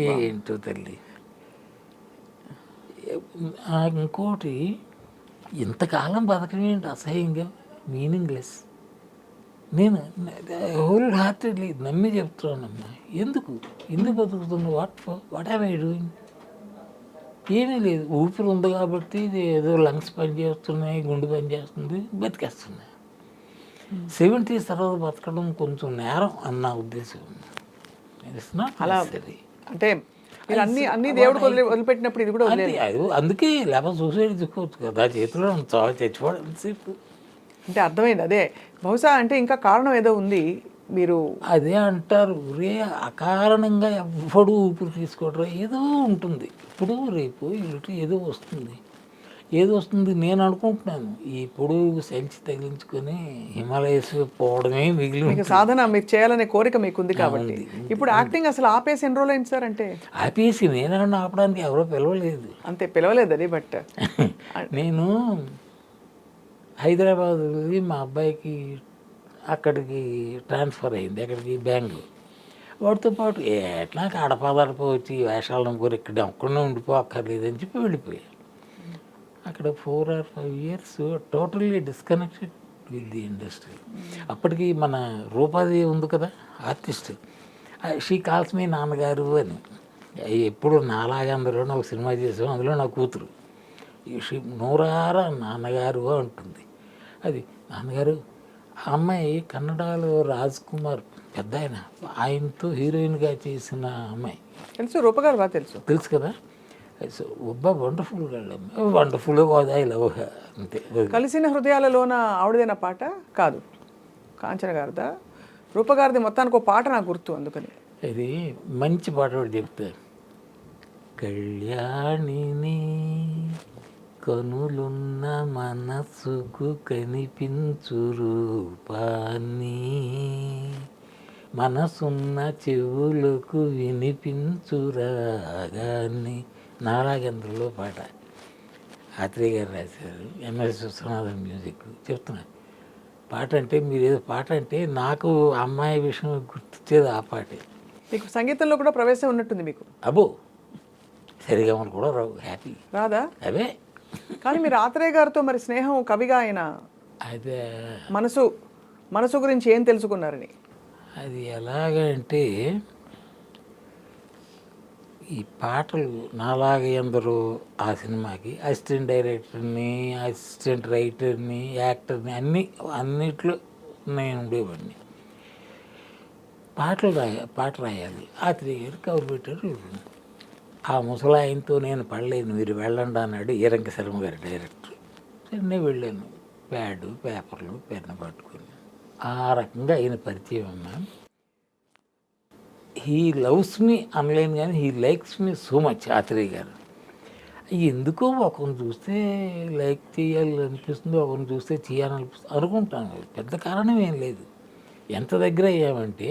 ఏంటో తల్లి. ఇంకోటి, ఇంతకాలం బతకడం ఏంటి అసహ్యంగా, మీనింగ్లెస్. నేను హోల్ హార్టెడ్లీ నమ్మి చెప్తున్నానమ్మా. ఎందుకు బతుకుతుంది? What have I doing? ఏమీ లేదు. ఊపిరి ఉంది కాబట్టి ఏదో లంగ్స్ పనిచేస్తున్నాయి, గుండె పనిచేస్తుంది, బతికేస్తున్నాయి. 70s తర్వాత బతకడం కొంచెం నేరం అన్న ఉద్దేశం. అలా అంటే మీరు అన్ని దేవుడు వదిలిపెట్టినప్పుడు ఇది కూడా అందుకే లేకపోతే సూసైడ్ చేసుకోవచ్చు కదా, చేతిలో చచ్చిపోవడం సేపు. అంటే అర్థమైంది అదే. బహుశా అంటే ఇంకా కారణం ఏదో ఉంది. మీరు అదే అంటారు, రే అకారణంగా ఎవ్వడు ఊపిరి తీసుకోవడం ఏదో ఉంటుంది. ఇప్పుడు రేపు ఇటు ఏదో వస్తుంది నేను అనుకుంటున్నాను. ఇప్పుడు సెల్చి తగిలించుకొని హిమాలయస్ పోవడమే మిగిలి సాధన మీరు చేయాలనే కోరిక మీకు ఉంది కాబట్టి. ఇప్పుడు యాక్టింగ్ అసలు ఆపేసి ఎన్ని రోజులు అయింది సార్? అంటే ఆపేసి నేనన్నా ఆపడానికి ఎవరో పిలవలేదు. అంతే పిలవలేదు అది. బట్ నేను హైదరాబాద్ వెళ్ళి మా అబ్బాయికి అక్కడికి ట్రాన్స్ఫర్ అయింది, అక్కడికి బెంగళూరు. వాటితో పాటు ఎట్లా అడపాదడప వచ్చి వేషాలు నమ్ముకొని ఇక్కడ ఒక్కడనే ఉండిపోక్కర్లేదని చెప్పి వెళ్ళిపోయాను. అక్కడ 4 or 5 years totally disconnected with the industry. అప్పటికి మన రూపాది ఉంది కదా ఆర్టిస్ట్, షీ కాల్స్ మీ నాన్నగారు అని. ఎప్పుడు నాలాగా అందరూ ఒక సినిమా చేసాం, అందులో నా కూతురు షీ నూరారా నాన్నగారు అంటుంది. అది నాన్నగారు. ఆ అమ్మాయి కన్నడలో రాజ్ కుమార్ పెద్ద ఆయనతో హీరోయిన్గా చేసిన అమ్మాయి. తెలుసు, రూపగారు బాగా తెలుసు కదా. సో ఒబ్బా వండర్ఫుల్ వండర్ఫుల్ ఐ లవ్ అంతే. కలిసిన హృదయాలలోన ఆవిడదైన పాట కాదు, కాంచన గారిదా, రూపగారిది. మొత్తానికి ఒక పాట నాకు గుర్తు, అందుకని ఇది మంచి పాట కూడా చెప్తా. కళ్యాణిని కనులున్న మనసుకు కనిపించు రూపాన్ని, మనసున్న చెవులకు వినిపించు రాగాన్ని. నారాగేంద్రలో పాట ఆత్రేయ గారు రాశారు, ఎంఎస్ విశ్వనాథన్ మ్యూజిక్. చెప్తున్నా పాట అంటే మీరు ఏదో పాట అంటే నాకు అమ్మాయి విషయం గుర్తొచ్చేది ఆ పాటే. మీకు సంగీతంలో కూడా ప్రవేశం ఉన్నట్టుంది మీకు. అబ్బో సరిగమలు కూడా రావు, హ్యాపీ రాదా? అవే. కానీ మీరు ఆత్రేయ గారితో మరి స్నేహం కవిగా ఆయన అదే మనసు గురించి ఏం తెలుసుకున్నారని. అది ఎలాగంటే ఈ పాటలు నాలాగా ఎందరో ఆ సినిమాకి అసిస్టెంట్ డైరెక్టర్ని, అసిస్టెంట్ రైటర్ని, యాక్టర్ని అన్నిట్లో నేను ఉండేవాడిని. పాట రాయాలి. ఆత్రేయ గారు కవర్ పెట్టారు. ఆ ముసలాయనతో నేను పడలేను, మీరు వెళ్ళండి అన్నాడు ఈరంక శర్మ గారు డైరెక్టర్. సరే నేను వెళ్ళాను, ప్యాడు పేపర్లు పెన్ను పట్టుకుని. ఆ రకంగా ఆయన పరిచయం అమ్మా. హీ లవ్స్ మీ అనలేను కానీ he likes me so much Athreya గారు. ఎందుకో ఒకరిని చూస్తే లైక్ చేయాలనిపిస్తుంది, ఒకరిని చూస్తే చేయాలనిపిస్తుంది అనుకుంటాను. పెద్ద కారణం ఏం లేదు. ఎంత దగ్గర అయ్యామంటే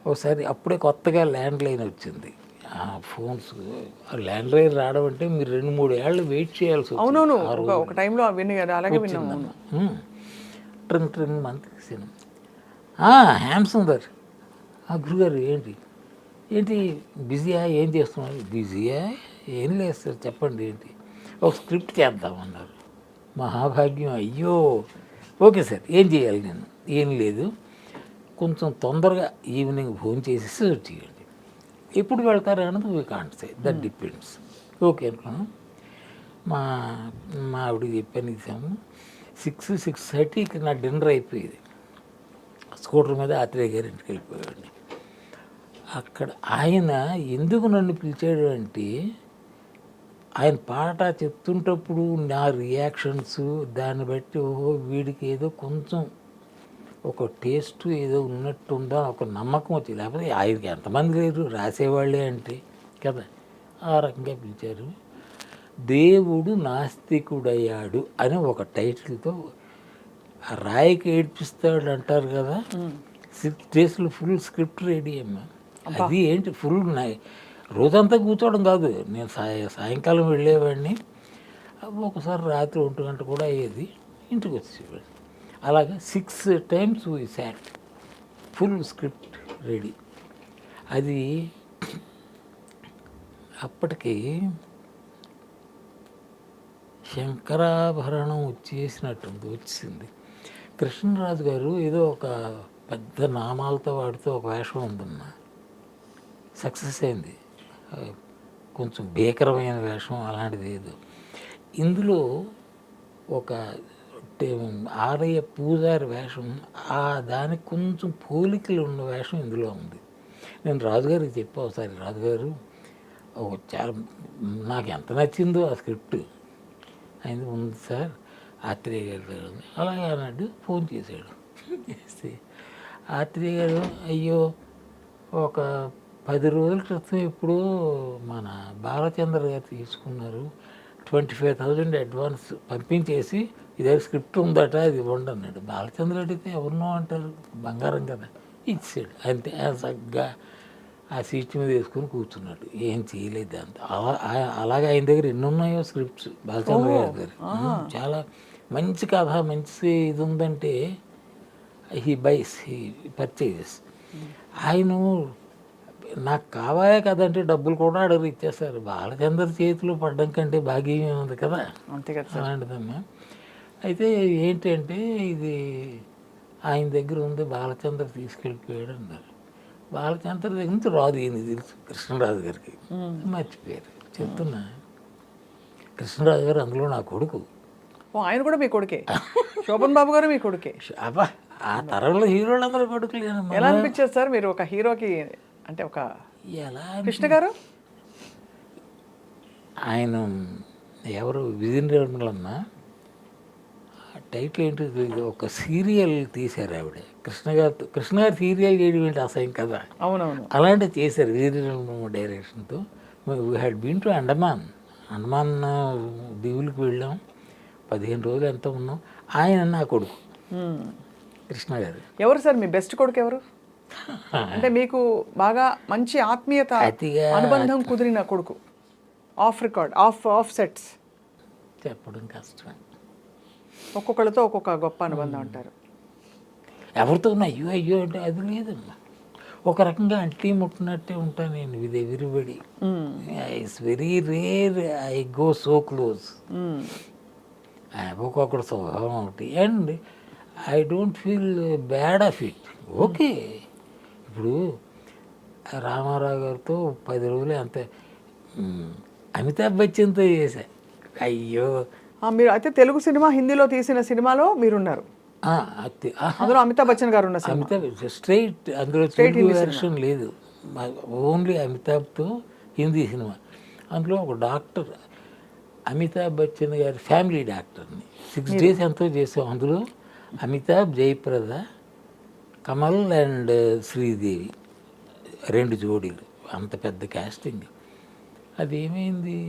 ఒకసారి అప్పుడే కొత్తగా ల్యాండ్ లైన్ వచ్చింది. ఆ ఫోన్స్ ల్యాండ్ లైన్ రావడం అంటే మీరు 2-3 ఏళ్ళు వెయిట్ చేయాల్సి అవునవును, ఒక టైంలో విని అలాగే విన్నాము. ట్రింగ్ ట్రింగ్ మంత్ హ్యామ్సుందర్ గురుగారు ఏంటి బిజీయా, ఏం చేస్తున్నారు? బిజీయా, ఏం లేదు సార్, చెప్పండి ఏంటి? ఒక స్క్రిప్ట్ చేద్దామన్నారు. మహాభాగ్యం. అయ్యో ఓకే సార్, ఏం చేయాలి నేను? ఏం లేదు, కొంచెం తొందరగా ఈవినింగ్ ఫోన్ చేసేసి చేయండి. ఎప్పుడు వెళ్తారు అన్నది we can't say, that depends. Okay అనుకున్నాం. మా ఆవిడకి చెప్పాను, ఇచ్చాము 6-6:30కి నా డిన్నర్ అయిపోయేది. స్కూటర్ మీద ఆత్రేయ గారి ఇంటికి వెళ్ళిపోయాడు. అక్కడ ఆయన ఎందుకు నన్ను పిలిచాడు అంటే, ఆయన పాట చెప్తుంటప్పుడు నా రియాక్షన్స్ దాన్ని బట్టి ఓహో వీడికి ఏదో కొంచెం ఒక టేస్ట్ ఏదో ఉన్నట్టుందా ఒక నమ్మకం వచ్చింది. లేకపోతే ఆయనకి ఎంతమంది లేరు రాసేవాళ్ళే అంటే కదా. ఆ రకంగా పిలిచారు. దేవుడు నాస్తికుడయ్యాడు అని ఒక టైటిల్తో రాయికి ఏడ్పిస్తాడు అంటారు కదా. 6 daysలో ఫుల్ స్క్రిప్ట్ రెడీ అమ్మా. అది ఏంటి ఫుల్ రోజంతా కూర్చోవడం కాదు. నేను సాయంకాలం వెళ్ళేవాడిని, ఒకసారి రాత్రి 1 గంట కూడా అయ్యేది, ఇంటికి వచ్చేవాడిని. అలాగా 6 times we short, full script ready. అది అప్పటికి శంకరాభరణం వచ్చింది. కృష్ణరాజు గారు ఏదో ఒక పెద్ద నామాలతో వాడితో ఒక వేషం ఉందమ్మా, సక్సెస్ అయింది. కొంచెం భీకరమైన వేషం అలాంటిది ఏదో. ఇందులో ఒక ఆలయ పూజారి వేషం, దానికి కొంచెం పోలికలు ఉన్న వేషం ఇందులో ఉంది. నేను రాజుగారికి చెప్పా ఒకసారి, రాజుగారు చాలా నాకు ఎంత నచ్చిందో ఆ స్క్రిప్ట్. ఆయన ఉంది సార్ ఆత్రేయ గారు, అలాగే అన్నాడు. ఫోన్ చేశాడు. చేస్తే ఆత్రేయ గారు, అయ్యో ఒక 10 రోజుల క్రితం ఇప్పుడు మన బాలచంద్ర గారు తీసుకున్నారు, 25,000 అడ్వాన్స్ పంపించేసి ఇదే స్క్రిప్ట్ ఉందట అది ఇవ్వండి అన్నాడు. బాలచంద్ర అడిగితే ఎవరినో అంటారు, బంగారం కదా. ఇచ్చాడు అంతే. చక్కగా ఆ సీట్ మీద వేసుకొని కూర్చున్నాడు, ఏం చేయలేదు అంత. అలాగే ఆయన దగ్గర ఎన్ని ఉన్నాయో స్క్రిప్ట్స్ బాలచంద్ర గారి దగ్గర. చాలా మంచి కథ, మంచి ఇది ఉందంటే హీ బైస్, హీ పర్చేజెస్. ఆయన నాకు కావాలే కదంటే డబ్బులు కూడా అడగరు, ఇచ్చేస్తారు. బాలచంద్ర చేతిలో పడ్డం కంటే భాగ్యం ఉంది కదా, అంతే కదా. అలాంటిదమ్మా. అయితే ఏంటంటే ఇది ఆయన దగ్గర ఉంది, బాలచంద్ర తీసుకెళ్ళిపోయాడు అన్నారు. బాలచంద్ర దగ్గర నుంచి రాదు ఈయన తెలుసు కృష్ణరాజు గారికి, మర్చిపోయారు. చెప్తున్నా, కృష్ణరాజు గారు అందులో నా కొడుకు. ఆయన కూడా మీ కొడుకే? శోభన్ బాబు గారు మీ కొడుకే? అబ్బా, ఆ తరంలో హీరోలు అందరూ కొడుకులేనమ్మా. ఎలా అనిపించేది సార్ మీరు ఒక హీరోకి అంటే? ఒక ఎలా కృష్ణ గారు ఆయన ఎవరు విజయ నిర్మలన్న టైటిల్ ఏంటి, ఒక సీరియల్ తీశారు ఆవిడ, కృష్ణ గారు సీరియల్ చేయడం ఏంటి అసహ్యం కదా. అవునవును, అలాంటివి చేశారు విజయ నిర్మల డైరెక్షన్తో. We had been to Andaman దీవులకు వెళ్ళాం, 15 రోజులు ఎంత ఉన్నాం. ఆయన నా కొడుకు కృష్ణ గారు. ఎవరు సార్ మీ బెస్ట్ కొడుకు ఎవరు? అంటే మీకు బాగా మంచి ఆత్మీయత అనుబంధం కుదిరిన కొడుకు, ఆఫ్ రికార్డ్, ఆఫ్ సెట్స్ చెప్పడం కష్టం. ఒక్కొక్కళ్ళతో ఒక్కొక్క గొప్ప అనుబంధం అంటారు. ఎవరితో ఉన్నా అయ్యో అంటే అది లేదమ్మా. ఒక రకంగా అంటీ ముట్టినట్టే ఉంటాను నేను with everybody. It's very rare I go so close. ఒక్కొక్కడు స్వభావం ఒకటి. And I don't feel bad of it. Okay, ఇప్పుడు రామారావు గారితో 10 రోజులు అంత, అమితాబ్ బచ్చన్తో చేశా. అయ్యో, మీరు అయితే తెలుగు సినిమా హిందీలో తీసిన సినిమాలో మీరున్నారు. అందులో అమితాబ్ బచ్చన్ గారు ఉన్న సినిమా. అమితాబ్ స్ట్రైట్, అందులో తెలుగు వెర్షన్ లేదు, ఓన్లీ అమితాబ్తో హిందీ సినిమా. అందులో ఒక డాక్టర్, అమితాబ్ బచ్చన్ గారి ఫ్యామిలీ డాక్టర్ని 6 days ఎంతో చేసాం. అందులో అమితాబ్, జయప్రద, కమల్ అండ్ శ్రీదేవి 2 జోడీలు. అంత పెద్ద క్యాస్టింగ్. అది ఏమైంది,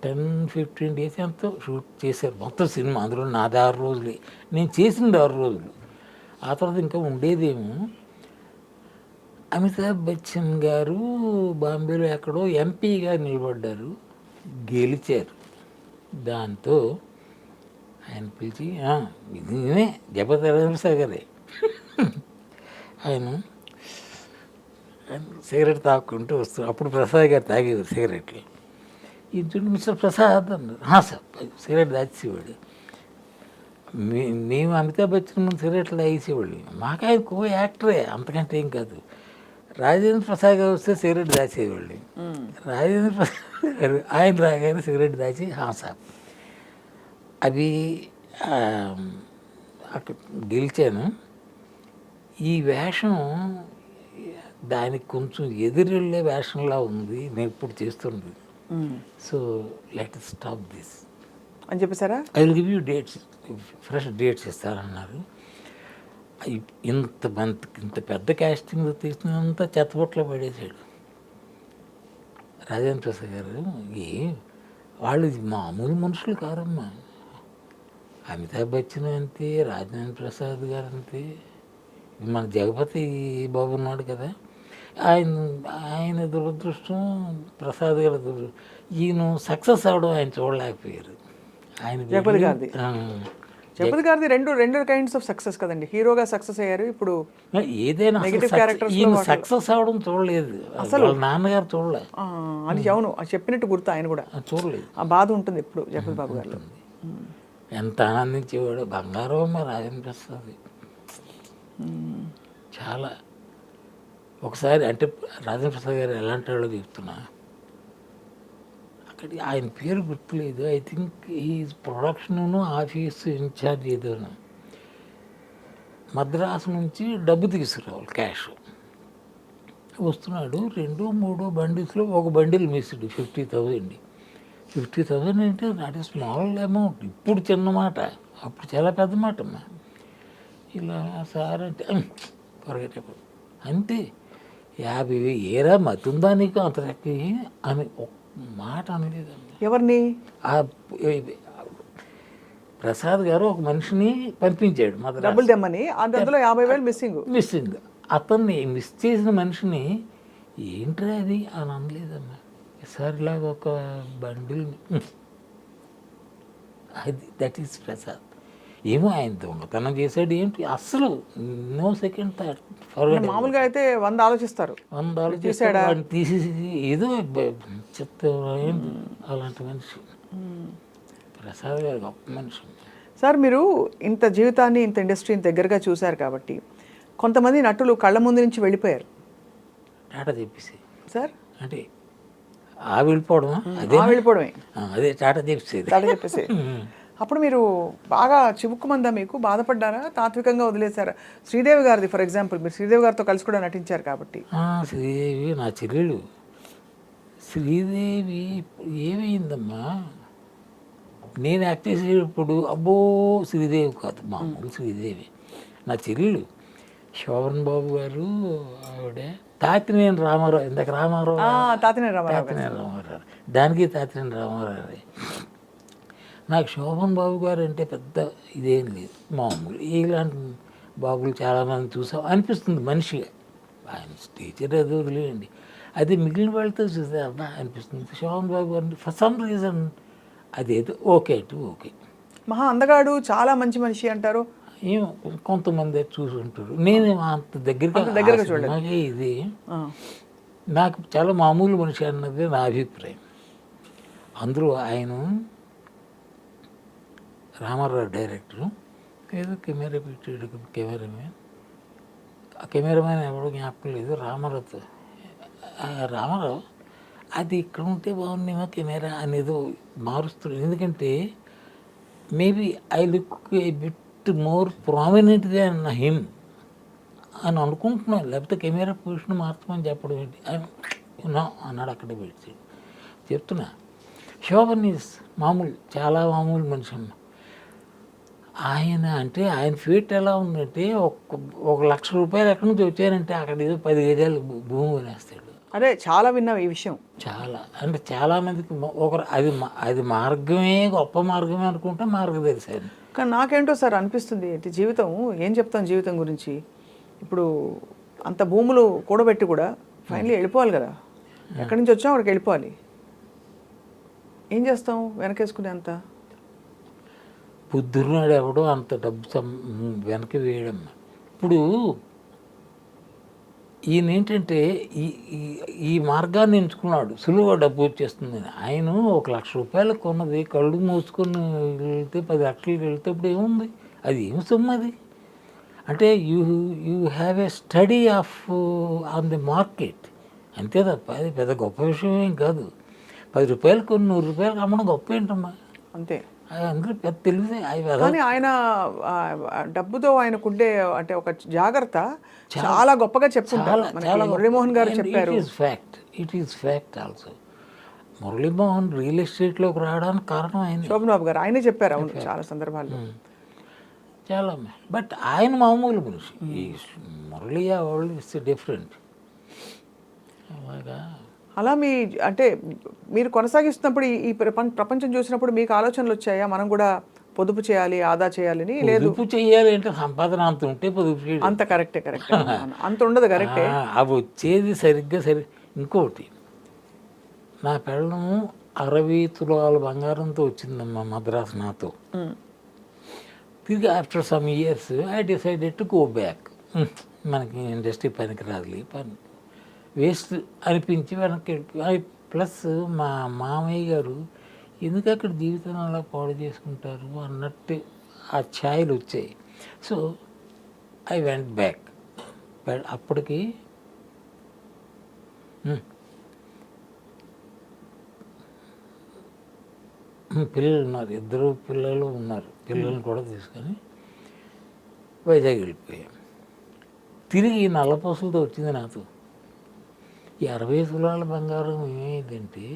10-15 days ఎంతో షూట్ చేశారు మొత్తం సినిమా. అందులో నాది 6 రోజులే, నేను చేసింది 6 రోజులు. ఆ తర్వాత ఇంకా ఉండేదేమో. అమితాబ్ బచ్చన్ గారు బాంబేలో ఎక్కడో ఎంపీగా నిలబడ్డారు, గెలిచారు. దాంతో ఆయన పిలిచి ఇదే జబర్దస్త్ గారే ఆయన సిగరెట్ తాక్కుంటూ వస్తారు. అప్పుడు ప్రసాద్ గారు తాగేవారు సిగరెట్లు. ఇది మిస్టర్ ప్రసాద్ అన్నారు. సార్ సిగరెట్ దాచేవాడు. మేము అమితాబ్ బచ్చన్ ముందు సిగరెట్లు తాగేసేవాళ్ళు. మాకు ఆయన కో యాక్టరే, అంతకంటే ఏం కాదు. రాజేంద్ర ప్రసాద్ గారు వస్తే సిగరెట్ దాచేవాళ్ళు. రాజేంద్ర ప్రసాద్ గారు ఆయన రాగానే సిగరెట్ దాచి సార్ అవి అక్కడ గెలిచాను. ఈ వేషం దానికి కొంచెం ఎదురెళ్ళే వేషంలా ఉంది నేను ఇప్పుడు చేస్తుంది. సో లెట్ స్టాప్ దిస్ అని చెప్పేసారా? I will give you dates, fresh dates ఇస్తారన్నారు. ఇంత పెద్ద క్యాస్టింగ్ తీసినంత చెత్తబొట్లో పడేసాడు రాజేంద్ర ప్రసాద్ గారు. వాళ్ళు మామూలు మనుషులు కారమ్మా. అమితాబ్ బచ్చన్ అంతే, రాజేంద్ర ప్రసాద్ గారు అంతే, మన జగపతి బాబు ఉన్నాడు కదా, ఆయన దురదృష్టం, ప్రసాద్ గారి దురదృష్టం. ఈయన సక్సెస్ అవడం ఆయన చూడలేకపోయారు. ఆయన జగపతి గారిది రెండు కైండ్స్ ఆఫ్ సక్సెస్ కదండి. హీరోగా సక్సెస్ అయ్యారు, ఇప్పుడు ఏదైనా ఈయన సక్సెస్ అవడం చూడలేదు అసలు. నాన్నగారు చూడలే అని అవును చెప్పినట్టు గుర్తు. ఆయన కూడా చూడలేదు. ఆ బాధ ఉంటుంది ఎప్పుడు జగపతి బాబు గారు. ఎంత ఆనందించేవాడు. బంగారం రాజేంద్ర ప్రసాద్ చాలా. ఒకసారి అంటే రాజేంద్ర ప్రసాద్ గారు ఎలాంటి వాళ్ళో చెప్తున్నా, అక్కడ ఆయన పేరు గుర్తులేదు. ఐ థింక్ ఈ ప్రొడక్షన్ ఆఫీస్ ఇన్ఛార్జ్ ఏదో మద్రాసు నుంచి డబ్బు తీసుకురావాలి, క్యాష్. వస్తున్నాడు 2-3 బండిల్స్లో ఒక బండిల్ మిస్డ్ 50,000. 50,000 అంటే నాట్ ఏ స్మాల్ అమౌంట్. ఇప్పుడు చిన్న మాట, అప్పుడు చాలా పెద్ద మాట అమ్మా. ఇలా సార్ అంటే పొరగేటప్పుడు అంతే 50,000 ఏరా మతుందా నీకు అంత అని ఒక్క మాట అనలేదండి. ఎవరిని? ప్రసాద్ గారు ఒక మనిషిని పంపించాడు డబ్బులు తెమ్మని, అందులో 50,000 మిస్సింగ్. అతన్ని మిస్ చేసిన మనిషిని ఏంట్రా అది అని అనలేదమ్మా. సార్ ఇలాగ ఒక బండిల్, అది దట్ ఈస్ ప్రసాద్. ఏమో ఆయన దొంగతనం చేశాడు ఏంటి, అస్సలు నో సెకండ్ థాట్. మామూలుగా అయితే 100 ఆలోచిస్తారు, 100 ఆలోచిస్తాడు, తీసేసి ఏదో చెత్త. అలాంటి మనిషి ప్రసాద్ గారు, గొప్ప మనిషి. సార్ మీరు ఇంత జీవితాన్ని, ఇంత ఇండస్ట్రీని దగ్గరగా చూశారు కాబట్టి కొంతమంది నటులు కళ్ళ ముందు నుంచి వెళ్ళిపోయారు. టాటా చెప్పేసి సార్ అంటే వెళ్ళిపోవడం, వెళ్ళిపోవడమే, అదే టాటా చెప్పేసి. అప్పుడు మీరు బాగా చివుక్కుమందా, మీకు బాధపడ్డారా, తాత్వికంగా వదిలేశారా? శ్రీదేవి గారిది ఫర్ ఎగ్జాంపుల్, మీరు శ్రీదేవి గారితో కలిసి కూడా నటించారు కాబట్టి. శ్రీదేవి నా చెల్లెలు. శ్రీదేవి ఏమైందమ్మా, నేను యాక్ట్ చేసేటప్పుడు అబ్బో శ్రీదేవి కాదు, మామూలు శ్రీదేవి నా చెల్లెలు. శోభన్ బాబు గారు ఆవిడ, తాతినేని రామారావు, ఇందాక తాతినేని రామారావు, దానికి తాతినేని రామారావు. నాకు శోభన్ బాబు గారు అంటే పెద్ద ఇదేం లేదు, మామూలు. ఇలాంటి బాబులు చాలామంది చూసాం అనిపిస్తుంది మనిషిగా. ఆయన టీచర్ అది వదిలేయండి, అది మిగిలిన వాళ్ళతో చూస్తే అబ్బా అనిపిస్తుంది. శోభన్ బాబు గారు ఫర్ సమ్ రీజన్ అదేదో ఓకే మహా అందగాడు, చాలా మంచి మనిషి అంటారు. ఏమో కొంతమంది చూసుంటారు, నేను అంత దగ్గరగా చూడలేదు. ఇది నాకు చాలా మామూలు మనిషి అన్నది నా అభిప్రాయం. అందులో ఆయన రామారావు డైరెక్టరు, ఏదో కెమెరా పెట్టాడు, కెమెరామ్యాన్ ఎవడో జ్ఞాపకం లేదు, రామారావు అది ఇక్కడ ఉంటే బాగుండేమో కెమెరా అనేదో మారుస్తున్నాడు. ఎందుకంటే maybe I look A bit more prominent than him. అని అనుకుంటున్నాను, లేకపోతే కెమెరా పొజిషన్ మార్చమని చెప్పడం ఏంటి అని నో అన్నాడు. అక్కడే పెట్టి చెప్తున్నా, శోభన్ ఈజ్ మామూలు, చాలా మామూలు మనిషి అమ్మ. ఆయన అంటే ఆయన ఫీట్ ఎలా ఉందంటే 1,00,000 రూపాయలు ఎక్కడి నుంచి వచ్చారంటే అక్కడ ఏదో 10 గజాలు భూమి కొనేస్తాడు. అదే చాలా విన్నాం ఈ విషయం. చాలా అంటే చాలామందికి ఒకరు అది మార్గమే, గొప్ప మార్గమే అనుకుంటే మార్గదర్శనం. కానీ నాకేంటో సార్ అనిపిస్తుంది, అంటే జీవితం ఏం చెప్తాం జీవితం గురించి. ఇప్పుడు అంత భూములు కూడబెట్టి కూడా ఫైనలీ వెళ్ళిపోవాలి కదా, ఎక్కడి నుంచి వచ్చాం అక్కడికి వెళ్ళిపోవాలి. ఏం చేస్తాం వెనకేసుకునే అంత? బుద్ధున్నాడు ఎవడో అంత డబ్బు వెనక్కి వేయడం. ఇప్పుడు ఈయన ఏంటంటే ఈ మార్గాన్ని ఎంచుకున్నాడు, సులువుగా డబ్బు వచ్చేస్తుందని. ఆయన 1,00,000 రూపాయలు కొన్నది కళ్ళు మూసుకొని వెళ్తే 10 లక్షలు వెళ్తే ఇప్పుడు ఏముంది, అది ఏం సొమ్ము అది? అంటే you have a study of on the market అంతే తప్ప అది పెద్ద గొప్ప విషయం ఏం కాదు. 10 రూపాయలు కొన్ని 100 రూపాయలు అమ్మడం గొప్ప ఏంటమ్మా, అంతే. అందరూ పెద్ద తెలివితే. కానీ ఆయన డబ్బుతో ఆయనకుండే అంటే ఒక జాగ్రత్త చాలా గొప్పగా చెప్పుకుంటారు. మురళీమోహన్ గారు చెప్పారు. It is fact also. Murali Mohan real ఎస్టేట్లోకి రావడానికి కారణం ఆయన, శోభన్ బాబు గారు ఆయనే చెప్పారు. అవును, చాలా సందర్భాల్లో చాలా. బట్ ఆయన మామూలు మనిషి. ఈ మురళీ వరల్డ్ ఇస్ డిఫరెంట్. అలాగా అలా మీ అంటే మీరు కొనసాగిస్తున్నప్పుడు ఈ ప్రపంచం చూసినప్పుడు మీకు ఆలోచనలు వచ్చాయా, మనం కూడా పొదుపు చేయాలి, ఆదా చేయాలని? లేదు, పొదుపు చేయాలి అంటే సంపాదన అంత ఉంటే పొదుపు చేయాలి. అంత కరెక్టే అంత ఉండదు, కరెక్టే. అవి వచ్చేది సరిగ్గా ఇంకోటి, నా పెళ్ళం 60 తులాల బంగారంతో వచ్చిందమ్మా మద్రాసు నాతో. తిరిగి after some years I decided to go back. మనకి ఇండస్ట్రీ పనికి రాదులే, పని వేస్ట్ అనిపించి వెనక్కి. ప్లస్ మా మామయ్య గారు ఎందుకు అక్కడ జీవితం అలా పాడు చేసుకుంటారు అన్నట్టు ఆ ఛాయలు వచ్చాయి. So I went back. అప్పటికి పిల్లలు ఉన్నారు, 2 పిల్లలు ఉన్నారు. పిల్లల్ని కూడా తీసుకొని వైజాగ్ వెళ్ళిపోయాం. తిరిగి నల్లపూసలతో వచ్చింది నాతో. ఈ 60 తులాల బంగారం ఏమైందంటే,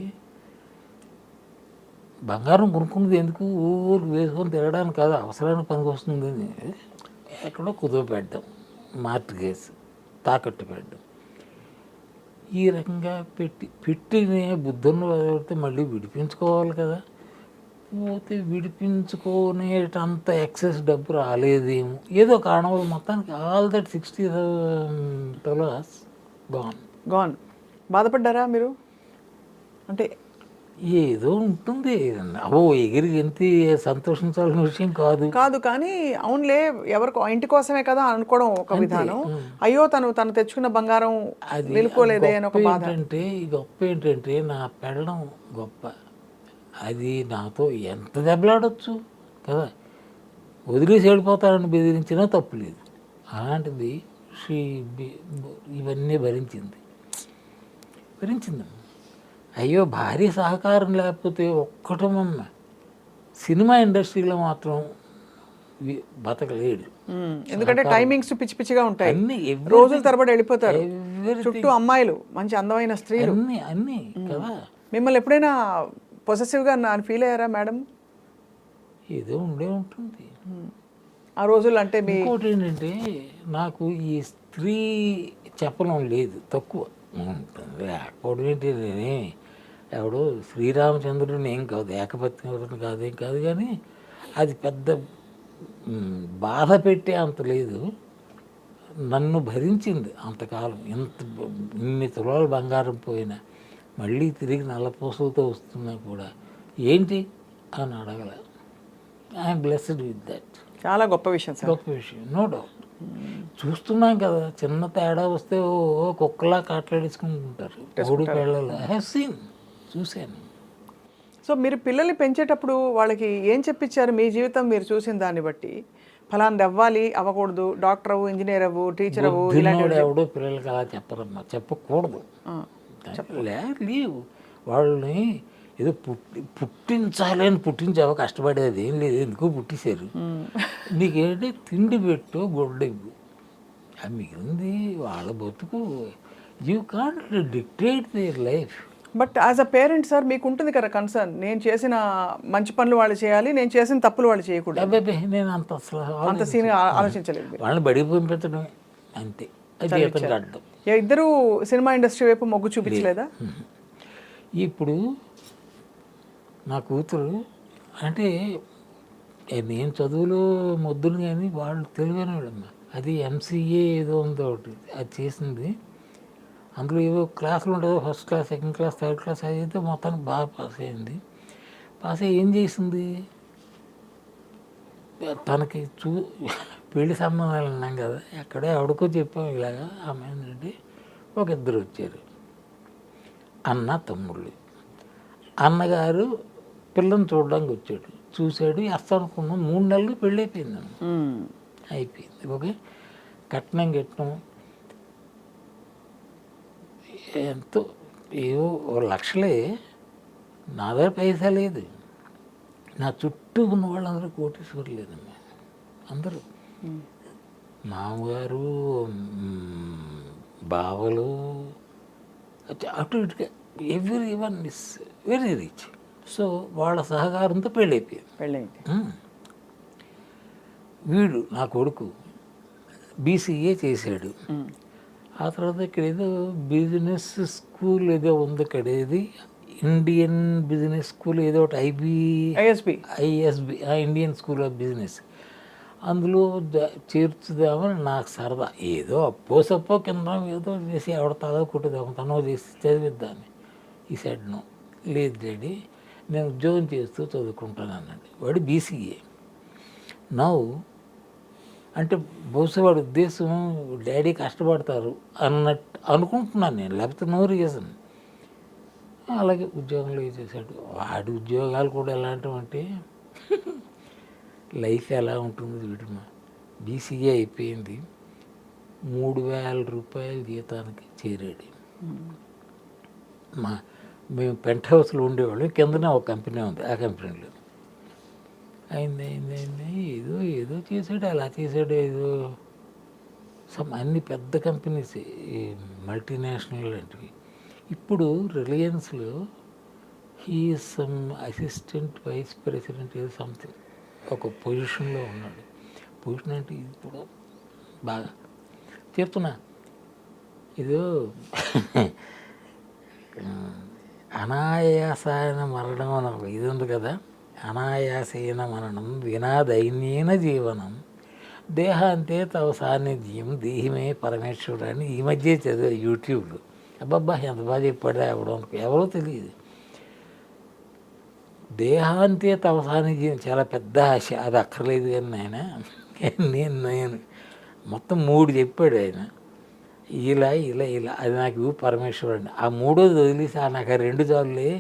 బంగారం కొనుక్కున్నది ఎందుకు ఊరికి వేసుకొని తిరగడానికి కాదు, అవసరానికి పనికి వస్తుంది అని ఎక్కడో కుదువ పెట్టడం, మార్టిగేజ్ తాకట్టు పెట్టడం. ఈ రకంగా పెట్టిన బుద్ధుని వదిలితే మళ్ళీ విడిపించుకోవాలి కదా. పోతే విడిపించుకునేటంత ఎక్సెస్ డబ్బు రాలేదేమో, ఏదో కారణం వల్ల మొత్తానికి ఆల్ దట్ 60 తులాస్ గాన్. బాధపడ్డారా మీరు? అంటే ఏదో ఉంటుంది, ఎగిరి ఎంత సంతోషించాల్సిన విషయం కాదు. కానీ అవునులే, ఎవరికో ఇంటి కోసమే కదా అనుకోవడం ఒక విధానం. అయ్యో తను తెచ్చుకున్న బంగారం నిలుకోలేదే అని ఒక బాధ. అంటే గొప్ప ఏంటంటే నా పెళ్ళం గొప్ప, అది నాతో ఎంత దెబ్బలాడొచ్చు కదా, వదిలేసి వెళ్ళిపోతారని బెదిరించినా తప్పు లేదు. అలాంటిది ఇవన్నీ భరించింది. అయ్యో భారీ సహకారం లేకపోతే ఒక్కటమమ్మ సినిమా ఇండస్ట్రీలో మాత్రం బతకలేడు. ఎందుకంటే టైమింగ్స్ పిచ్చి పిచ్చిగా ఉంటాయి, అన్ని రోజుల తరబడి వెళ్ళిపోతారు, చుట్టూ అమ్మాయిలు, మంచి అందమైన స్త్రీలు, అన్నీ కదా. మిమ్మల్ని ఎప్పుడైనా పొసెసివ్గా ఫీల్ అయ్యారా మేడం? ఏదో ఉండే ఉంటుంది ఆ రోజులు. అంటే ఇంకోటి ఏంటంటే, నాకు ఈ స్త్రీ చెప్పడం లేదు, తక్కువ లేకపోవడం ఏంటి. నేనే ఎవడో శ్రీరామచంద్రుడిని ఏం కాదు, ఏకపత్ని కాదు కానీ అది పెద్ద బాధ పెట్టే అంత లేదు. నన్ను భరించింది అంతకాలం. ఇన్ని తులాల బంగారం పోయినా మళ్ళీ తిరిగి నల్లపూసలతో వస్తున్నా కూడా ఏంటి అని అడగల. I'm blessed with that. చాలా గొప్ప విషయం సార్, గొప్ప విషయం, నో డౌట్. చూస్తున్నాం కదా, చిన్న తేడా వస్తే కుక్కలా కాట్లాడేసుకుంటుంటారు మూడు పిల్లలు. ఐ హావ్ సీన్, చూశాను. సో మీరు పిల్లల్ని పెంచేటప్పుడు వాళ్ళకి ఏం చెప్పించారు? మీ జీవితం మీరు చూసిన దాన్ని బట్టి ఫలానా అవ్వాలి, అవ్వకూడదు, డాక్టర్ అవ్వు, ఇంజనీర్ అవ్వు, టీచర్ అవ్వు, ఎవడో పిల్లలకి అలా చెప్పరమ్మా, చెప్పకూడదు. లేవు వాళ్ళని ఏదో పుట్టించాలని పుట్టించావో కష్టపడేది ఏం లేదు, ఎందుకో పుట్టించారు. నీకేంటి తిండి పెట్టు, గుడ్డ ఇవ్వు, అది మిగిలింది వాళ్ళ బతుకు. You can't dictate their life. But as a parent sir మీకు ఉంటుంది కదా కన్సర్న్, నేను చేసిన మంచి పనులు వాళ్ళు చేయాలి, నేను చేసిన తప్పులు వాళ్ళు చేయకూడదు. అబ్బాయి నేను అంత అసలు అంత సీన్ ఆలోచించలేదు మీరు. వాళ్ళని బడికి పంపించడమే అంతే. అది అతనికి అర్థం. ఇద్దరు సినిమా ఇండస్ట్రీ వైపు మొగ్గు చూపించలేదా? ఇప్పుడు నా కూతురు అంటే నేను చదువులో మొద్దులు కానీ వాళ్ళు తెలివైన వాళ్ళమ్మా. అది ఎంసీఏ ఏదో ఉందో ఒకటి అది చేసింది. అందులో ఏవో క్లాసులు ఉండదు, first class, second class, third class. అయితే మొత్తానికి బాగా పాస్ అయింది. పాస్ అయ్యి ఏం చేసింది, తనకి పెళ్లి సంబంధాలు ఉన్నాం కదా, ఎక్కడో ఎవడికో చెప్పాం ఇలాగా అమ్మాయి అంటే ఒక ఇద్దరు వచ్చారు, అన్న తమ్ముళ్ళు. అన్నగారు పిల్లని చూడడానికి వచ్చాడు, చూశాడు, వేస్తాను అనుకున్నాం. 3 నెలలు పెళ్ళి అయిపోయింది. అయిపోయింది. ఓకే, కట్నం ఎంతో ఏవో 1 లక్షలే. నా దగ్గర పైసా లేదు. నా చుట్టూ ఉన్న వాళ్ళందరూ కోటీశ్వరులు లేదమ్మా. అందరూ మామగారు, బావలు, అటు ఇటుగా every one is very rich. So వాళ్ళ సహకారంతో పెళ్ళైపోయింది. వీడు నా కొడుకు బీసీఏ చేశాడు. ఆ తర్వాత ఇక్కడ ఏదో బిజినెస్ స్కూల్ ఏదో ఉంది, ఇక్కడ ఏది ఇండియన్ బిజినెస్ స్కూల్ ఏదో ఒకటి ISB Indian school of business. అందులో చేర్చుదామని నాకు సరదా. ఏదో అప్పో కింద ఏదో చేసి ఎవడ తల కొట్టుదాము, తనో చేసి చదివిద్దాన్ని. ఈ సైడ్ నో, లేదు డాడీ నేను ఉద్యోగం చేస్తూ చదువుకుంటాను అన్నాడు. వాడు బీసీఏ. నవ్వు అంటే బహుశా వాడి ఉద్దేశం డాడీ కష్టపడతారు అన్నట్టు అనుకుంటున్నాను నేను, లేకపోతే నో రీజన్. అలాగే ఉద్యోగంలో చేశాడు. వాడి ఉద్యోగాలు కూడా ఎలాంటివంటే లైఫ్ ఎలా ఉంటుంది వీడమ్మా. బీసీఏ అయిపోయింది, 3,000 రూపాయల జీతానికి చేరాడు. మేము పెంట్ హౌస్లో ఉండేవాళ్ళం, కిందనే ఒక కంపెనీ ఉంది, ఆ కంపెనీలో అయింది ఏదో చేశాడు, అలా చేశాడు. ఏదో అన్ని పెద్ద కంపెనీస్, మల్టీనేషనల్ లాంటివి. ఇప్పుడు రిలయన్స్లో he some assistant vice president ఏదో సంథింగ్ ఒక పొజిషన్లో ఉన్నాడు. పొజిషన్ అంటే ఇప్పుడు బాగా చెప్తున్నా, ఇదో అనాయాసాయన మరణం అని ఒక ఇది ఉంది కదా, అనాయాసైన మరణం వినా దైన్యేన జీవనం దేహాంతే తవ సాన్నిధ్యం దేహిమే పరమేశ్వరుడు అని ఈ మధ్య చదివా యూట్యూబ్లో. అబ్బబ్బా ఎంత బాగా చెప్పాడా ఎవరో తెలియదు. దేహాంతే తవ సాన్నిధ్యం చాలా పెద్ద ఆశ, అది అక్కర్లేదు కానీ ఆయన నేను మొత్తం 3 చెప్పాడు ఆయన. ఇలా అది నాకు పరమేశ్వరుడు అండి. ఆ 3వ వదిలేసి నాకు ఆ 2 చాలులే.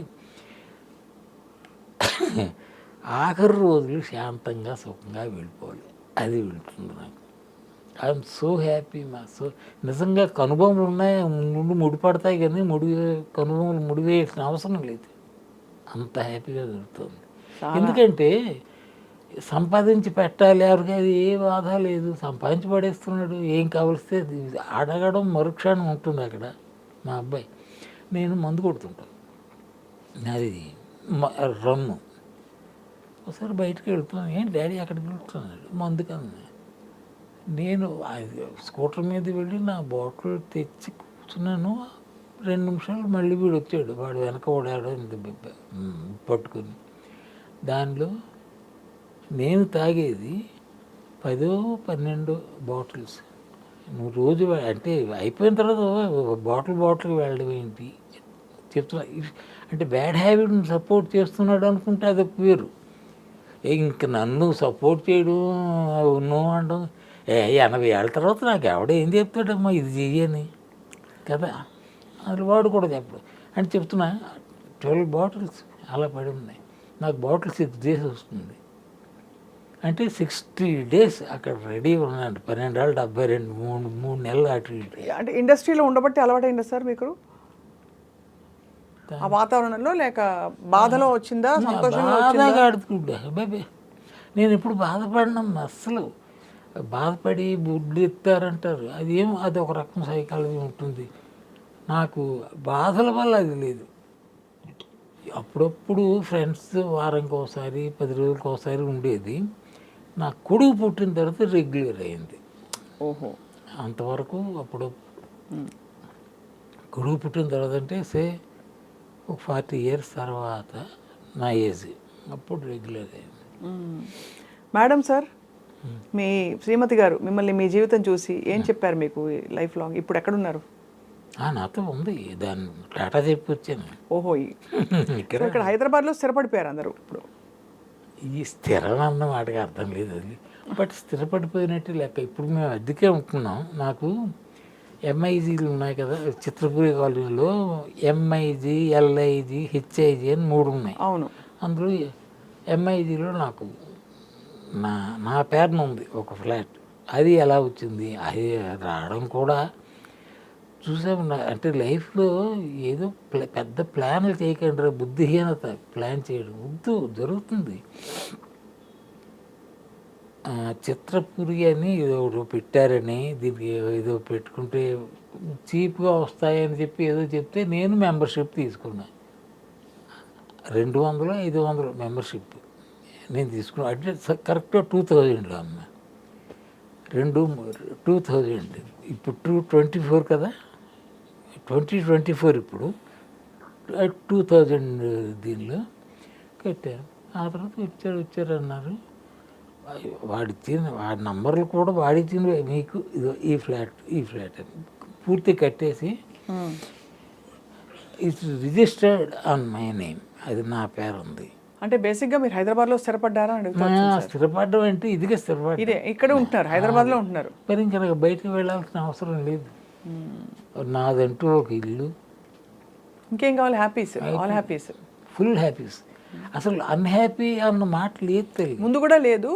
ఆఖరి రోజులు శాంతంగా సుఖంగా వెళ్ళిపోవాలి, అది వెళ్తుంది నాకు. ఐఎమ్ సో హ్యాపీ సో నిజంగా కనుభవములు ఉన్నాయి, ముందు ముడిపడతాయి కానీ కనుభవములు ముడివేయాల్సిన అవసరం లేదు, అంత హ్యాపీగా దొరుకుతుంది. ఎందుకంటే సంపాదించి పెట్టాలి ఎవరికి, అది ఏ బాధ లేదు. సంపాదించి పడేస్తున్నాడు, ఏం కావలిస్తే అడగడం మరుక్షణం ఉంటుంది అక్కడ. మా అబ్బాయి నేను మందు కొడుతుంటాను, అది రమ్ము. ఒకసారి బయటకు వెళ్తున్నాను, ఏం డాడీ అక్కడికి వెళ్తున్నాడు మందు కన్నా. నేను స్కూటర్ మీద వెళ్ళి నా బాటిల్ తెచ్చి కూర్చున్నాను. 2 నిమిషాలు మళ్ళీ వీడు వచ్చాడు, వాడు వెనక ఓడాడు పట్టుకుని. దానిలో నేను తాగేది 10-12 బాటిల్స్. నువ్వు రోజు అంటే అయిపోయిన తర్వాత బాటిల్కి వెళ్ళడం ఏంటి చెప్తున్నా. అంటే బ్యాడ్ హ్యాబిట్ని సపోర్ట్ చేస్తున్నాడు అనుకుంటే అది వేరు. ఇంక నన్ను సపోర్ట్ చేయడం నువ్వు అనడం 80 ఏళ్ళ తర్వాత నాకు ఎవడ ఏం చెప్తాడమ్మా ఇది చెయ్యని కదా, అది వాడు కూడా చెప్పడు అని చెప్తున్నా. 12 బాటిల్స్ అలా పడి ఉన్నాయి. నాకు బాటిల్ 6 days వస్తుంది అంటే 60 days అక్కడ రెడీ ఉన్నాడు. 12 ఏళ్ళు 72 3 నెలలు అటు ఇటు. అంటే ఇండస్ట్రీలో ఉండబట్టి అలవాటైందా సార్ మీకు ఆ వాతావరణంలో, లేక బాధలో వచ్చిందా, సంతోషంగా బాధగా ఆడుతుండే బాబే. నేను ఇప్పుడు బాధపడినా అస్సలు బాధపడి బుడ్లు ఎత్తారంటారు, అది ఒక రకం సైకాలజీ ఉంటుంది. నాకు బాధల వల్ల అది లేదు. అప్పుడప్పుడు ఫ్రెండ్స్ వారానికి ఒకసారి 10 రోజులకు ఒకసారి ఉండేది. నా కొడుకు పుట్టిన తర్వాత రెగ్యులర్ అయింది. ఓహో. అంతవరకు అప్పుడు కొడుకు పుట్టిన తర్వాత అంటే ఒక 40 years తర్వాత నా ఏజ్ అప్పుడు రెగ్యులర్ అయింది. మేడం సార్, మీ శ్రీమతి గారు మిమ్మల్ని మీ జీవితం చూసి ఏం చెప్పారు మీకు లైఫ్ లాంగ్? ఇప్పుడు ఎక్కడున్నారు? నాతో ఉంది, దాన్ని టాటా చెప్పి వచ్చాను. ఓహో. ఇక్కడ హైదరాబాద్లో స్థిరపడిపోయారు అందరూ ఇప్పుడు. ఈ స్థిరం అన్న మాటకి అర్థం లేదు అది, బట్ స్థిరపడిపోయినట్టు లెక్క. ఇప్పుడు మేము అద్దెకే ఉంటున్నాం. నాకు ఎంఐజీలు ఉన్నాయి కదా చిత్రపురి కాలనీలో, ఎంఐజీ, ఎల్ఐజీ, హెచ్ఐజీ అని 3 ఉన్నాయి. అవును. అందులో ఎంఐజీలో నాకు నా పేరున ఉంది ఒక ఫ్లాట్. అది ఎలా వచ్చింది, అది రావడం కూడా చూసాము. అంటే లైఫ్లో ఏదో పెద్ద ప్లాన్లు చేయకండి, బుద్ధిహీనత ప్లాన్ చేయడం వద్దు, జరుగుతుంది. చిత్రపురి అని ఏదో పెట్టారని, దీనికి ఏదో పెట్టుకుంటే చీప్గా వస్తాయని చెప్పి ఏదో చెప్తే నేను మెంబర్షిప్ తీసుకున్నా. 200-500 మెంబర్షిప్ నేను తీసుకున్నా. అంటే కరెక్ట్గా 2000లో అమ్మ. 2000 ఇప్పుడు 2024 కదా, 2024 ఇప్పుడు 2000 దీనిలో కట్టాను. ఆ తర్వాత వచ్చారు అన్నారు. వాడిచ్చిన నంబర్లు కూడా వాడిచ్చిన, మీకు ఇదో ఈ ఫ్లాట్ అని పూర్తి కట్టేసి it's registered on my name, అది నా పేరు ఉంది. అంటే బేసిక్గా మీరు హైదరాబాద్లో స్థిరపడ్డారా? స్థిరపడడం అంటే ఇదిగా స్థిరపడ్డా. ఇదే ఇక్కడ ఉంటున్నారు, హైదరాబాద్లో ఉంటున్నారు. మరి ఇంకా నాకు బయటకు వెళ్ళాల్సిన అవసరం లేదు. నాదంటూ ఒక ఇల్లు. ఇంకేం కావాలి? Happies, all happies, full happies. అసలు అన్హ్యాపీ అన్న మాట లేదు తెలియదు, ముందు కూడా లేదు.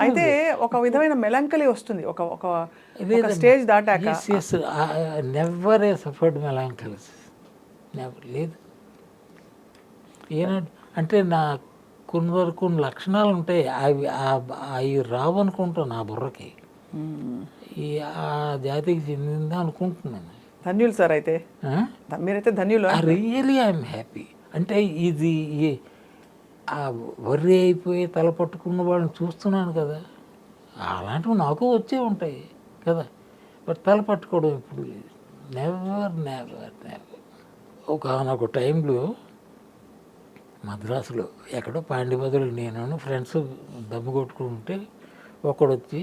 అయితే ఒక విధమైన మెలంకలీ వస్తుంది ఒక స్టేజ్ దాటాక. నెవర్ ఏ సఫర్డ్ మెలంకలీస్, నెవర్ లేదు. అంటే నా కొన్ని లక్షణాలు ఉంటాయి, అవి రావనుకుంటాను నా బుర్రకి. ఆ జాతికి చెందిందా అనుకుంటున్నాను. ధన్యులు సార్. అయితే మీరైతే ధన్యులు. Really I'm happy. అంటే ఇది వర్రీ అయిపోయి తల పట్టుకున్న వాళ్ళని చూస్తున్నాను కదా, అలాంటివి నాకు వచ్చే ఉంటాయి కదా, బట్ తల పట్టుకోవడం ఇప్పుడు లేదు. Never never never. ఒకనొక టైంలో మద్రాసులో ఎక్కడో పాండిబదులు నేను ఫ్రెండ్స్ దమ్ము కొట్టుకుంటే ఒకడు వచ్చి,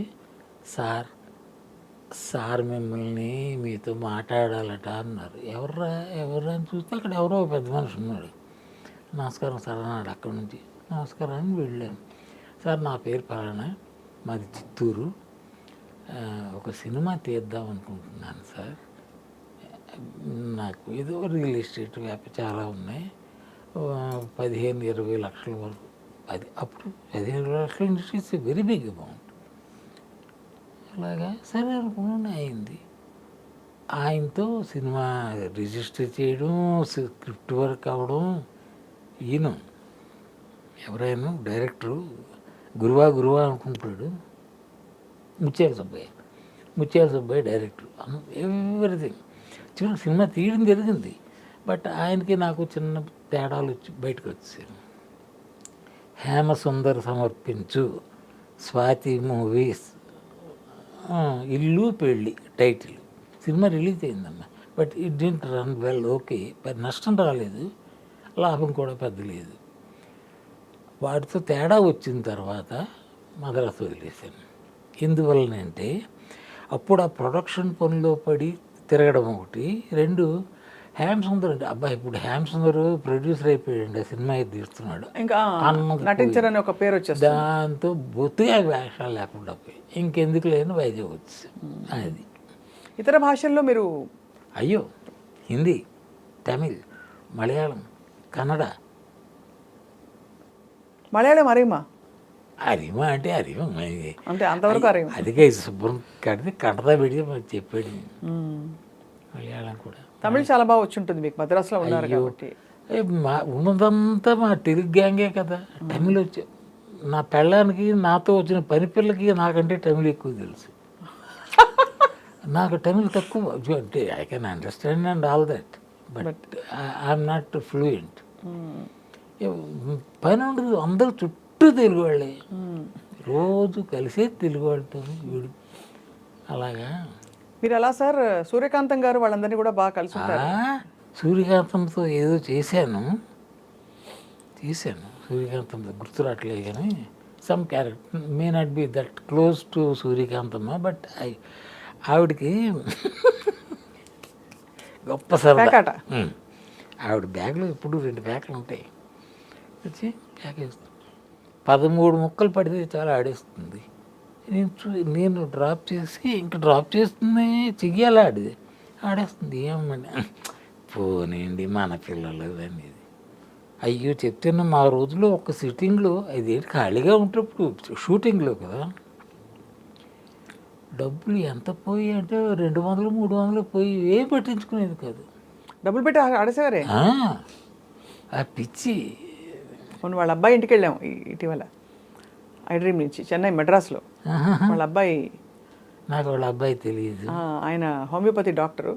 సార్ మిమ్మల్ని మీతో మాట్లాడాలట అన్నారు. ఎవర్రా అని చూస్తే అక్కడ ఎవరో పెద్ద మనిషి ఉన్నాడు. నమస్కారం సార్ అన్నాడు. అక్కడి నుంచి నమస్కారం అని వెళ్ళాను. సార్ నా పేరు పలానా, మాది చిత్తూరు, ఒక సినిమా తీద్దాం అనుకుంటున్నాను సార్, నాకు ఏదో రియల్ ఎస్టేట్ వ్యాపారం చాలా ఉన్నాయి, 15-20 లక్షల వరకు. అప్పుడు 15-20 లక్షల ఇండస్ట్రీస్ వెరీ బిగ్ అమౌంట్. అలాగా సరే అనుకున్నాను. అయింది. ఆయనతో సినిమా రిజిస్టర్ చేయడం, స్క్రిప్ట్ వర్క్ అవ్వడం. ఈయన ఎవరైనా డైరెక్టరు గురువా అనుకుంటాడు. ముత్యాల సుబ్బయ్య డైరెక్టర్, ఎవ్రీథింగ్. చివరికి సినిమా తీయడం జరిగింది. బట్ ఆయనకి నాకు చిన్న తేడాలు వచ్చి బయటకు వచ్చాను. హేమసుందర్ సమర్పించు, స్వాతి మూవీస్, ఇల్లు పెళ్ళి టైటిల్. సినిమా రిలీజ్ అయిందమ్మా, but it didn't run well. Okay, నష్టం రాలేదు, లాభం కూడా పెద్ద లేదు. వాటితో తేడా వచ్చిన తర్వాత మద్రాసు వదిలేశాను. ఎందువల్లనంటే అప్పుడు ఆ ప్రొడక్షన్ పనిలో పడి తిరగడం ఒకటి, 2 హేమసుందర్ అంటే అబ్బాయి ఇప్పుడు హేమసుందర్ ప్రొడ్యూసర్ అయిపోయాడు, సినిమా తీస్తున్నాడు, ఇంకా నటించారని ఒక పేరు వచ్చేది. దాంతో బొత్తుగా వేషాలు లేకుండా పోయి ఇంకెందుకు లేని వైజాగ్ వచ్చి. అది ఇతర భాషల్లో మీరు? అయ్యో, హిందీ, తమిళ్, మలయాళం, కన్నడ. మలయాళం అరిమా? అరిమా అంటే అరిమా అంటే అంతవరకు అరిమా. అదిగా శుభ్రం కడితే కంటదా పెడితే మాకు చెప్పాడు. మలయాళం కూడా. తమిళ్ చాలా బాగా వచ్చి ఉంటుంది మీకు, మద్రాసులో ఉన్నారు కాబట్టి. ఉన్నదంతా మా తెలుగు గ్యాంగే కదా. తమిళ్ నా పెళ్ళానికి నాతో వచ్చిన పని పిల్లకి నాకంటే తమిళ్ ఎక్కువ తెలుసు. నాకు తమిళ్ తక్కువ, అంటే I can understand and all that, but I'm not fluent. పని ఉండదు, అందరూ చుట్టూ తెలుగు వాళ్ళే, రోజు కలిసే తెలుగు వాళ్ళతో వీడు అలాగా. మీరు ఎలా సార్ సూర్యకాంతం గారు వాళ్ళందరినీ కూడా బాగా కలిసి ఉంటారు. సూర్యకాంతంతో ఏదో చేశాను సూర్యకాంతంతో గుర్తు రావట్లేదు కానీ some character may not be that close to Suryakanthamma, but ఆవిడకి గొప్ప సరదా. పేకాట. ఆవిడ బ్యాగ్లో ఎప్పుడు 2 బ్యాగులు ఉంటాయి, వచ్చి బ్యాగ్ వేస్తుంది, 13 ముక్కలు పడితే చాలా ఆడేస్తుంది. నేను డ్రాప్ చేసి ఇంకా డ్రాప్ చేస్తుంది, చెయ్యాలి ఆడేస్తుంది. ఏమని పోనీండి మన పిల్లలు అనేది. అయ్యో చెప్తున్నా, మా రోజులో ఒక సిట్టింగ్లో 5 ఖాళీగా ఉంటప్పుడు షూటింగ్లో కదా, డబ్బులు ఎంత పోయి అంటే 200 300 పోయి ఏం పట్టించుకునేది కాదు. డబ్బులు పెట్టి ఆడేసేవారే. ఆ పిచ్చి. మొన్న వాళ్ళ అబ్బాయి ఇంటికి వెళ్ళాం ఇటీవల, ఐ డ్రీమ్ నుంచి, చెన్నై మెడ్రాస్లో. వాళ్ళ అబ్బాయి, నాకు వాళ్ళ అబ్బాయి తెలియదు, ఆయన హోమియోపతి డాక్టరు.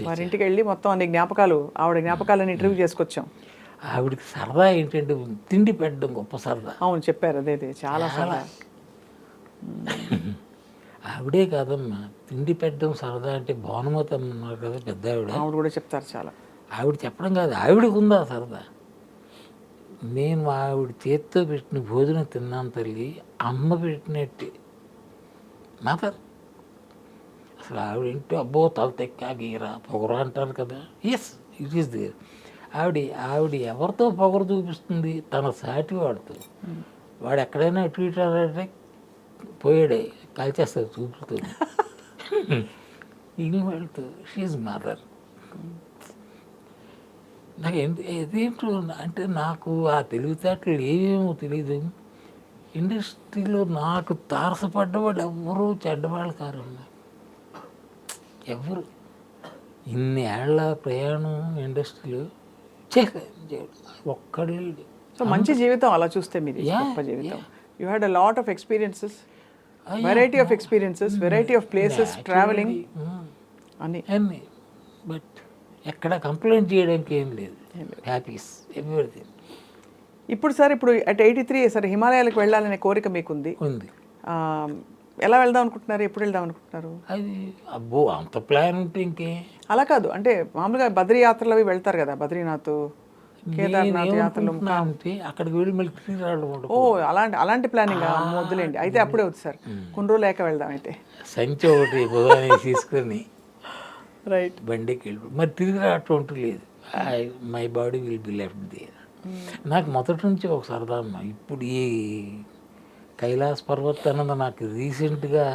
వారి ఇంటికి వెళ్ళి మొత్తం అన్ని జ్ఞాపకాలు, ఆవిడ జ్ఞాపకాలను ఇంటర్వ్యూ చేసుకొచ్చాం. ఆవిడకి సరదా ఏంటంటే తిండి పెట్టడం గొప్ప సరదా. అవును చెప్పారు, అదే చాలా సరదా. ఆవిడే కాదమ్మా, తిండి పెట్టడం సరదా అంటే భానుమతి అన్నారు కదా పెద్ద ఆవిడ కూడా చెప్తారు చాలా. ఆవిడ చెప్పడం కాదు, ఆవిడకు ఉందా సరదా. నేను ఆవిడ చేత్తో పెట్టిన భోజనం తిన్నాను తల్లి, అమ్మ పెట్టినట్టు మాతారు. అసలు ఆవిడ ఏంటో అబ్బో తల తెక్కా గీరా పొగరా అంటారు కదా, ఎస్ ఇట్ ఈస్ దేర్. ఆవిడ ఎవరితో పొగరు చూపిస్తుంది, తన సాటి వాడుతూ. వాడు ఎక్కడైనా అటు ఇటు అంటే పోయాడే కాల్చేస్తారు చూపులతో. ఇది వెళ్తూ షీజ్ మదర్. నాకు ఇదేంటో అంటే నాకు ఆ తెలివితేటలు ఏమేమో తెలియదు. ఇండస్ట్రీలో నాకు తారసపడ్డవాడు ఎవరు చెడ్డవాళ్ళు కారమ్మా, ఎవరు. ఇన్ని ఏళ్ల ప్రయాణం ఇండస్ట్రీలో ఒక్కడే. సో మంచి జీవితం అలా చూస్తే మీది, గొప్ప జీవితం. You had a lot of experiences, variety of experiences, variety of places, travelling అన్నీ. బట్ ఎక్కడ కంప్లైంట్ చేయడానికి ఏం లేదు, హ్యాపీస్ ఎవ్రీథింగ్. ఇప్పుడు సార్, ఇప్పుడు అట్ 83 సార్ హిమాలయాలకు వెళ్ళాలనే కోరిక మీకుంది. ఉంది. ఎలా వెళ్దాం అనుకుంటున్నారు, ఎప్పుడు వెళ్దాం అనుకుంటున్నారు? అది అబ్బో అంత ప్లాన్ ఉంటే ఇంకే. అలా కాదు, అంటే మామూలుగా బద్రీ యాత్రలు అవి వెళ్తారు కదా, బద్రీనాథ్, కేదార్నాథ్ యాత్రలు. అంటే అక్కడికి వెళ్ళి మళ్ళీ తిరిగి రావడం. ఓ అలాంటి ప్లానింగ్ వద్దులేండి, అయితే అప్పుడే వద్దు సార్, కొన్ని రోజులు లేక వెళ్దాం అయితే. సంచి ఒకటి బుధాన్ని తీసుకొని రైట్ బండికి వెళ్ళి మరి తిరిగి రావటం అంటూ లేదు. My body will be left there. నాకు మొదటి నుంచి ఒక సరదా అమ్మ. ఇప్పుడు ఈ కైలాస్ పర్వత్ అన్నది నాకు రీసెంట్గా,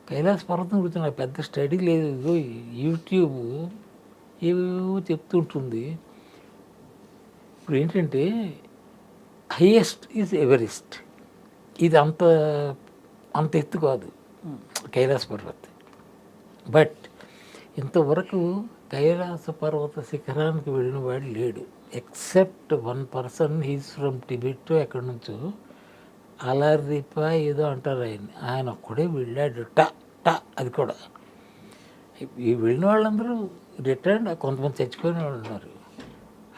కైలాస్ పర్వతం గురించి నాకు పెద్ద స్టడీ లేదు. ఇదిగో యూట్యూబ్ ఏవేవో చెప్తుంటుంది. ఇప్పుడు ఏంటంటే హైయెస్ట్ ఈజ్ ఎవరెస్ట్. ఇది అంత ఎత్తు కాదు కైలాస్ పర్వత్. బట్ ఇంతవరకు కైలాస పర్వత శిఖరానికి వెళ్ళిన వాడు లేడు, except 1 person. He's from Tibet, ఎక్కడి నుంచో అలారిపా ఏదో అంటారు ఆయన ఒక్కడే వెళ్ళాడు. అది కూడా ఈ వెళ్ళిన వాళ్ళందరూ రిటర్న్, కొంతమంది చచ్చిపోయిన వాళ్ళు ఉన్నారు.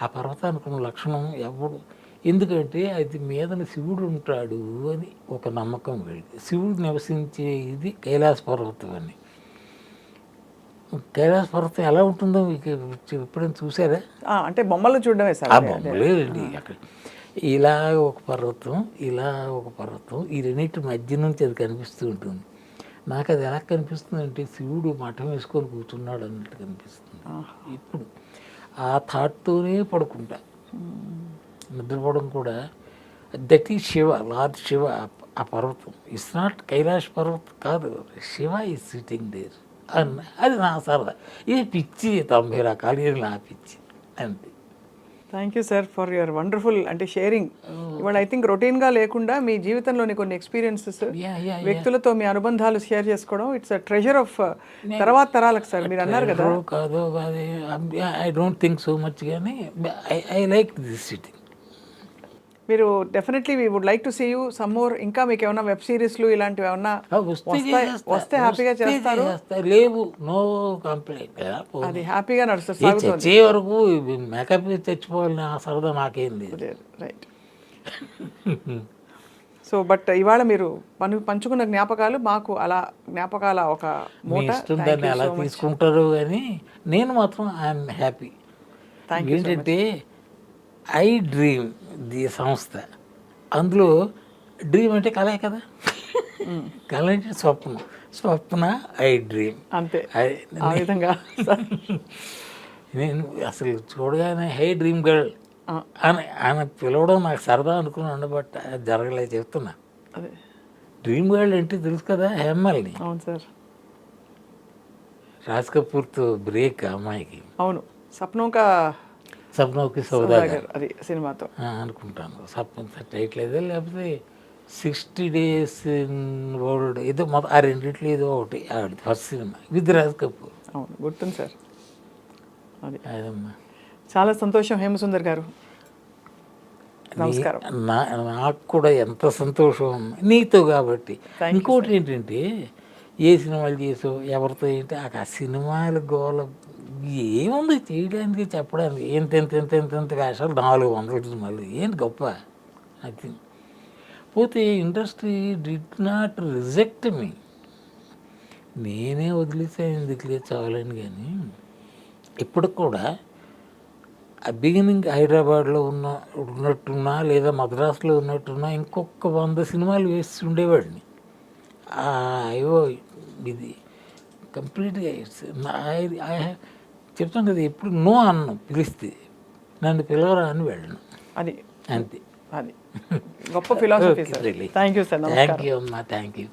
ఆ పర్వతానికి ఉన్న లక్షణం ఎవడు, ఎందుకంటే అది మీదన శివుడు ఉంటాడు అని ఒక నమ్మకం వెళ్ళి, శివుడు నివసించే ఇది కైలాస పర్వతం అని. కైలాస పర్వతం ఎలా ఉంటుందో మీకు ఎప్పుడైనా చూసారా? అంటే బొమ్మలు చూడడమే సార్. ఆ బొమ్మలేదండి. అక్కడ ఇలా ఒక పర్వతం, ఇలా ఒక పర్వతం, ఈ రెండింటి మధ్య నుంచి అది కనిపిస్తూ ఉంటుంది. నాకు అది ఎలా కనిపిస్తుంది అంటే శివుడు మఠం వేసుకొని కూర్చున్నాడు అన్నట్టు కనిపిస్తుంది. ఇప్పుడు ఆ థాట్తోనే పడుకుంటా, నిద్రపోవడం కూడా. That is Shiva, lord Shiva. ఆ పర్వతం ఇట్స్ నాట్ కైలాష్ పర్వతం కాదు, శివ ఈజ్ సిట్టింగ్ దేర్ అన్న. అది నా సరదా. ఇది పిచ్చి 90 రకాలు, ఇది నా పిచ్చి అంతే. Thank you sir for your wonderful అంటే షేరింగ్. ఇవాళ ఐ థింక్ రొటీన్గా లేకుండా మీ జీవితంలోని కొన్ని ఎక్స్పీరియన్సెస్, వ్యక్తులతో మీ అనుబంధాలు షేర్ చేసుకోవడం, ఇట్స్ అ ట్రెజర్ ఆఫ్ తర్వాత తరాలకు సార్. మీరు అన్నారు కదా. కాదు I don't think so much, కానీ ఐ లైక్ దిస్ సిటీ. మీరు definitely we would like to see you some more. ఇంకా మీకు ఏమైనా వెబ్ సిరీస్లు ఇలాంటివి ఏమన్నా వస్తే హ్యాపీగా చేస్తారు. లేవు, నో కంప్లైంట్. అది హ్యాపీగా నడుస్తుంది, చచ్చే వరకు మేకప్ తెచ్చిపోవాలని ఆ సరదా నాకేం లేదు. రైట్. సో బట్ ఇవాళ మీరు పంచుకున్న జ్ఞాపకాలు మాకు అలా జ్ఞాపకాల ఒక మీ ఇష్టం దాన్ని ఎలా తీసుకుంటారు, కానీ నేను మాత్రం ఐఎమ్ హ్యాపీ. ఏంటంటే ఐ డ్రీమ్ ది సంస్థ, అందులో డ్రీమ్ అంటే కలే కదా, కళ అంటే స్వప్నం, స్వప్న ఐ డ్రీమ్ అంతే. ఆ విధంగా నేను అసలు చూడగానే హే డ్రీమ్ గర్ల్ అని ఆయన పిలవడం నాకు సరదా అనుకున్నాను, బట్ అది జరగలేదు. చెప్తున్నా, అదే డ్రీమ్ గర్ల్ అంటే తెలుసు కదా, హేమల్ని. అవును సార్. రాజ్ కపూర్తో బ్రేక్ అమ్మాయికి. అవును, సప్నోకి సౌదాగర్ అది సినిమాతో అనుకుంటాను. టైటిల్ ఏదో, లేకపోతే 60 days ఓల్డ్ ఏదో, మొత్తం ఆ రెండిట్లో ఏదో ఒకటి ఆవిడ first cinema with Raj Kapoor. అవును, గుర్తుంది సార్. అది అదమ్మా. చాలా సంతోషం హేమసుందర్ గారు, నమస్కారం. నాకు కూడా ఎంత సంతోషం నీతో కాబట్టి. ఇంకోటి ఏంటంటే, ఏ సినిమాలు చేసావు, ఎవరితో ఏంటి, ఆ సినిమాల గోల ఏముంది చేయడానికి, చెప్పడానికి. ఎంత ఎంత ఎంత ఎంత ఎంత వేషాలు, 400 సినిమాలు, ఏంటి గొప్ప. అది పోతే ఇండస్ట్రీ డిడ్ నాట్ రిజెక్ట్ మీ, నేనే వదిలేసా ఎందుకులే చాలని. కానీ ఇప్పుడు కూడా బిగినింగ్ హైదరాబాద్లో ఉన్నట్టున్నా, లేదా మద్రాసులో ఉన్నట్టున్నా ఇంకొక 100 సినిమాలు వేసి ఉండేవాడిని. అయ్యో ఇది కంప్లీట్గా చెప్తాను కదా, ఎప్పుడు నో అన్ను పిలిస్తే, నన్ను పిలవరా అని వెళ్ళను. అది అంతే. అది గొప్ప philosophy sir. Thank you sir. Thank you అమ్మా, థ్యాంక్ యూ.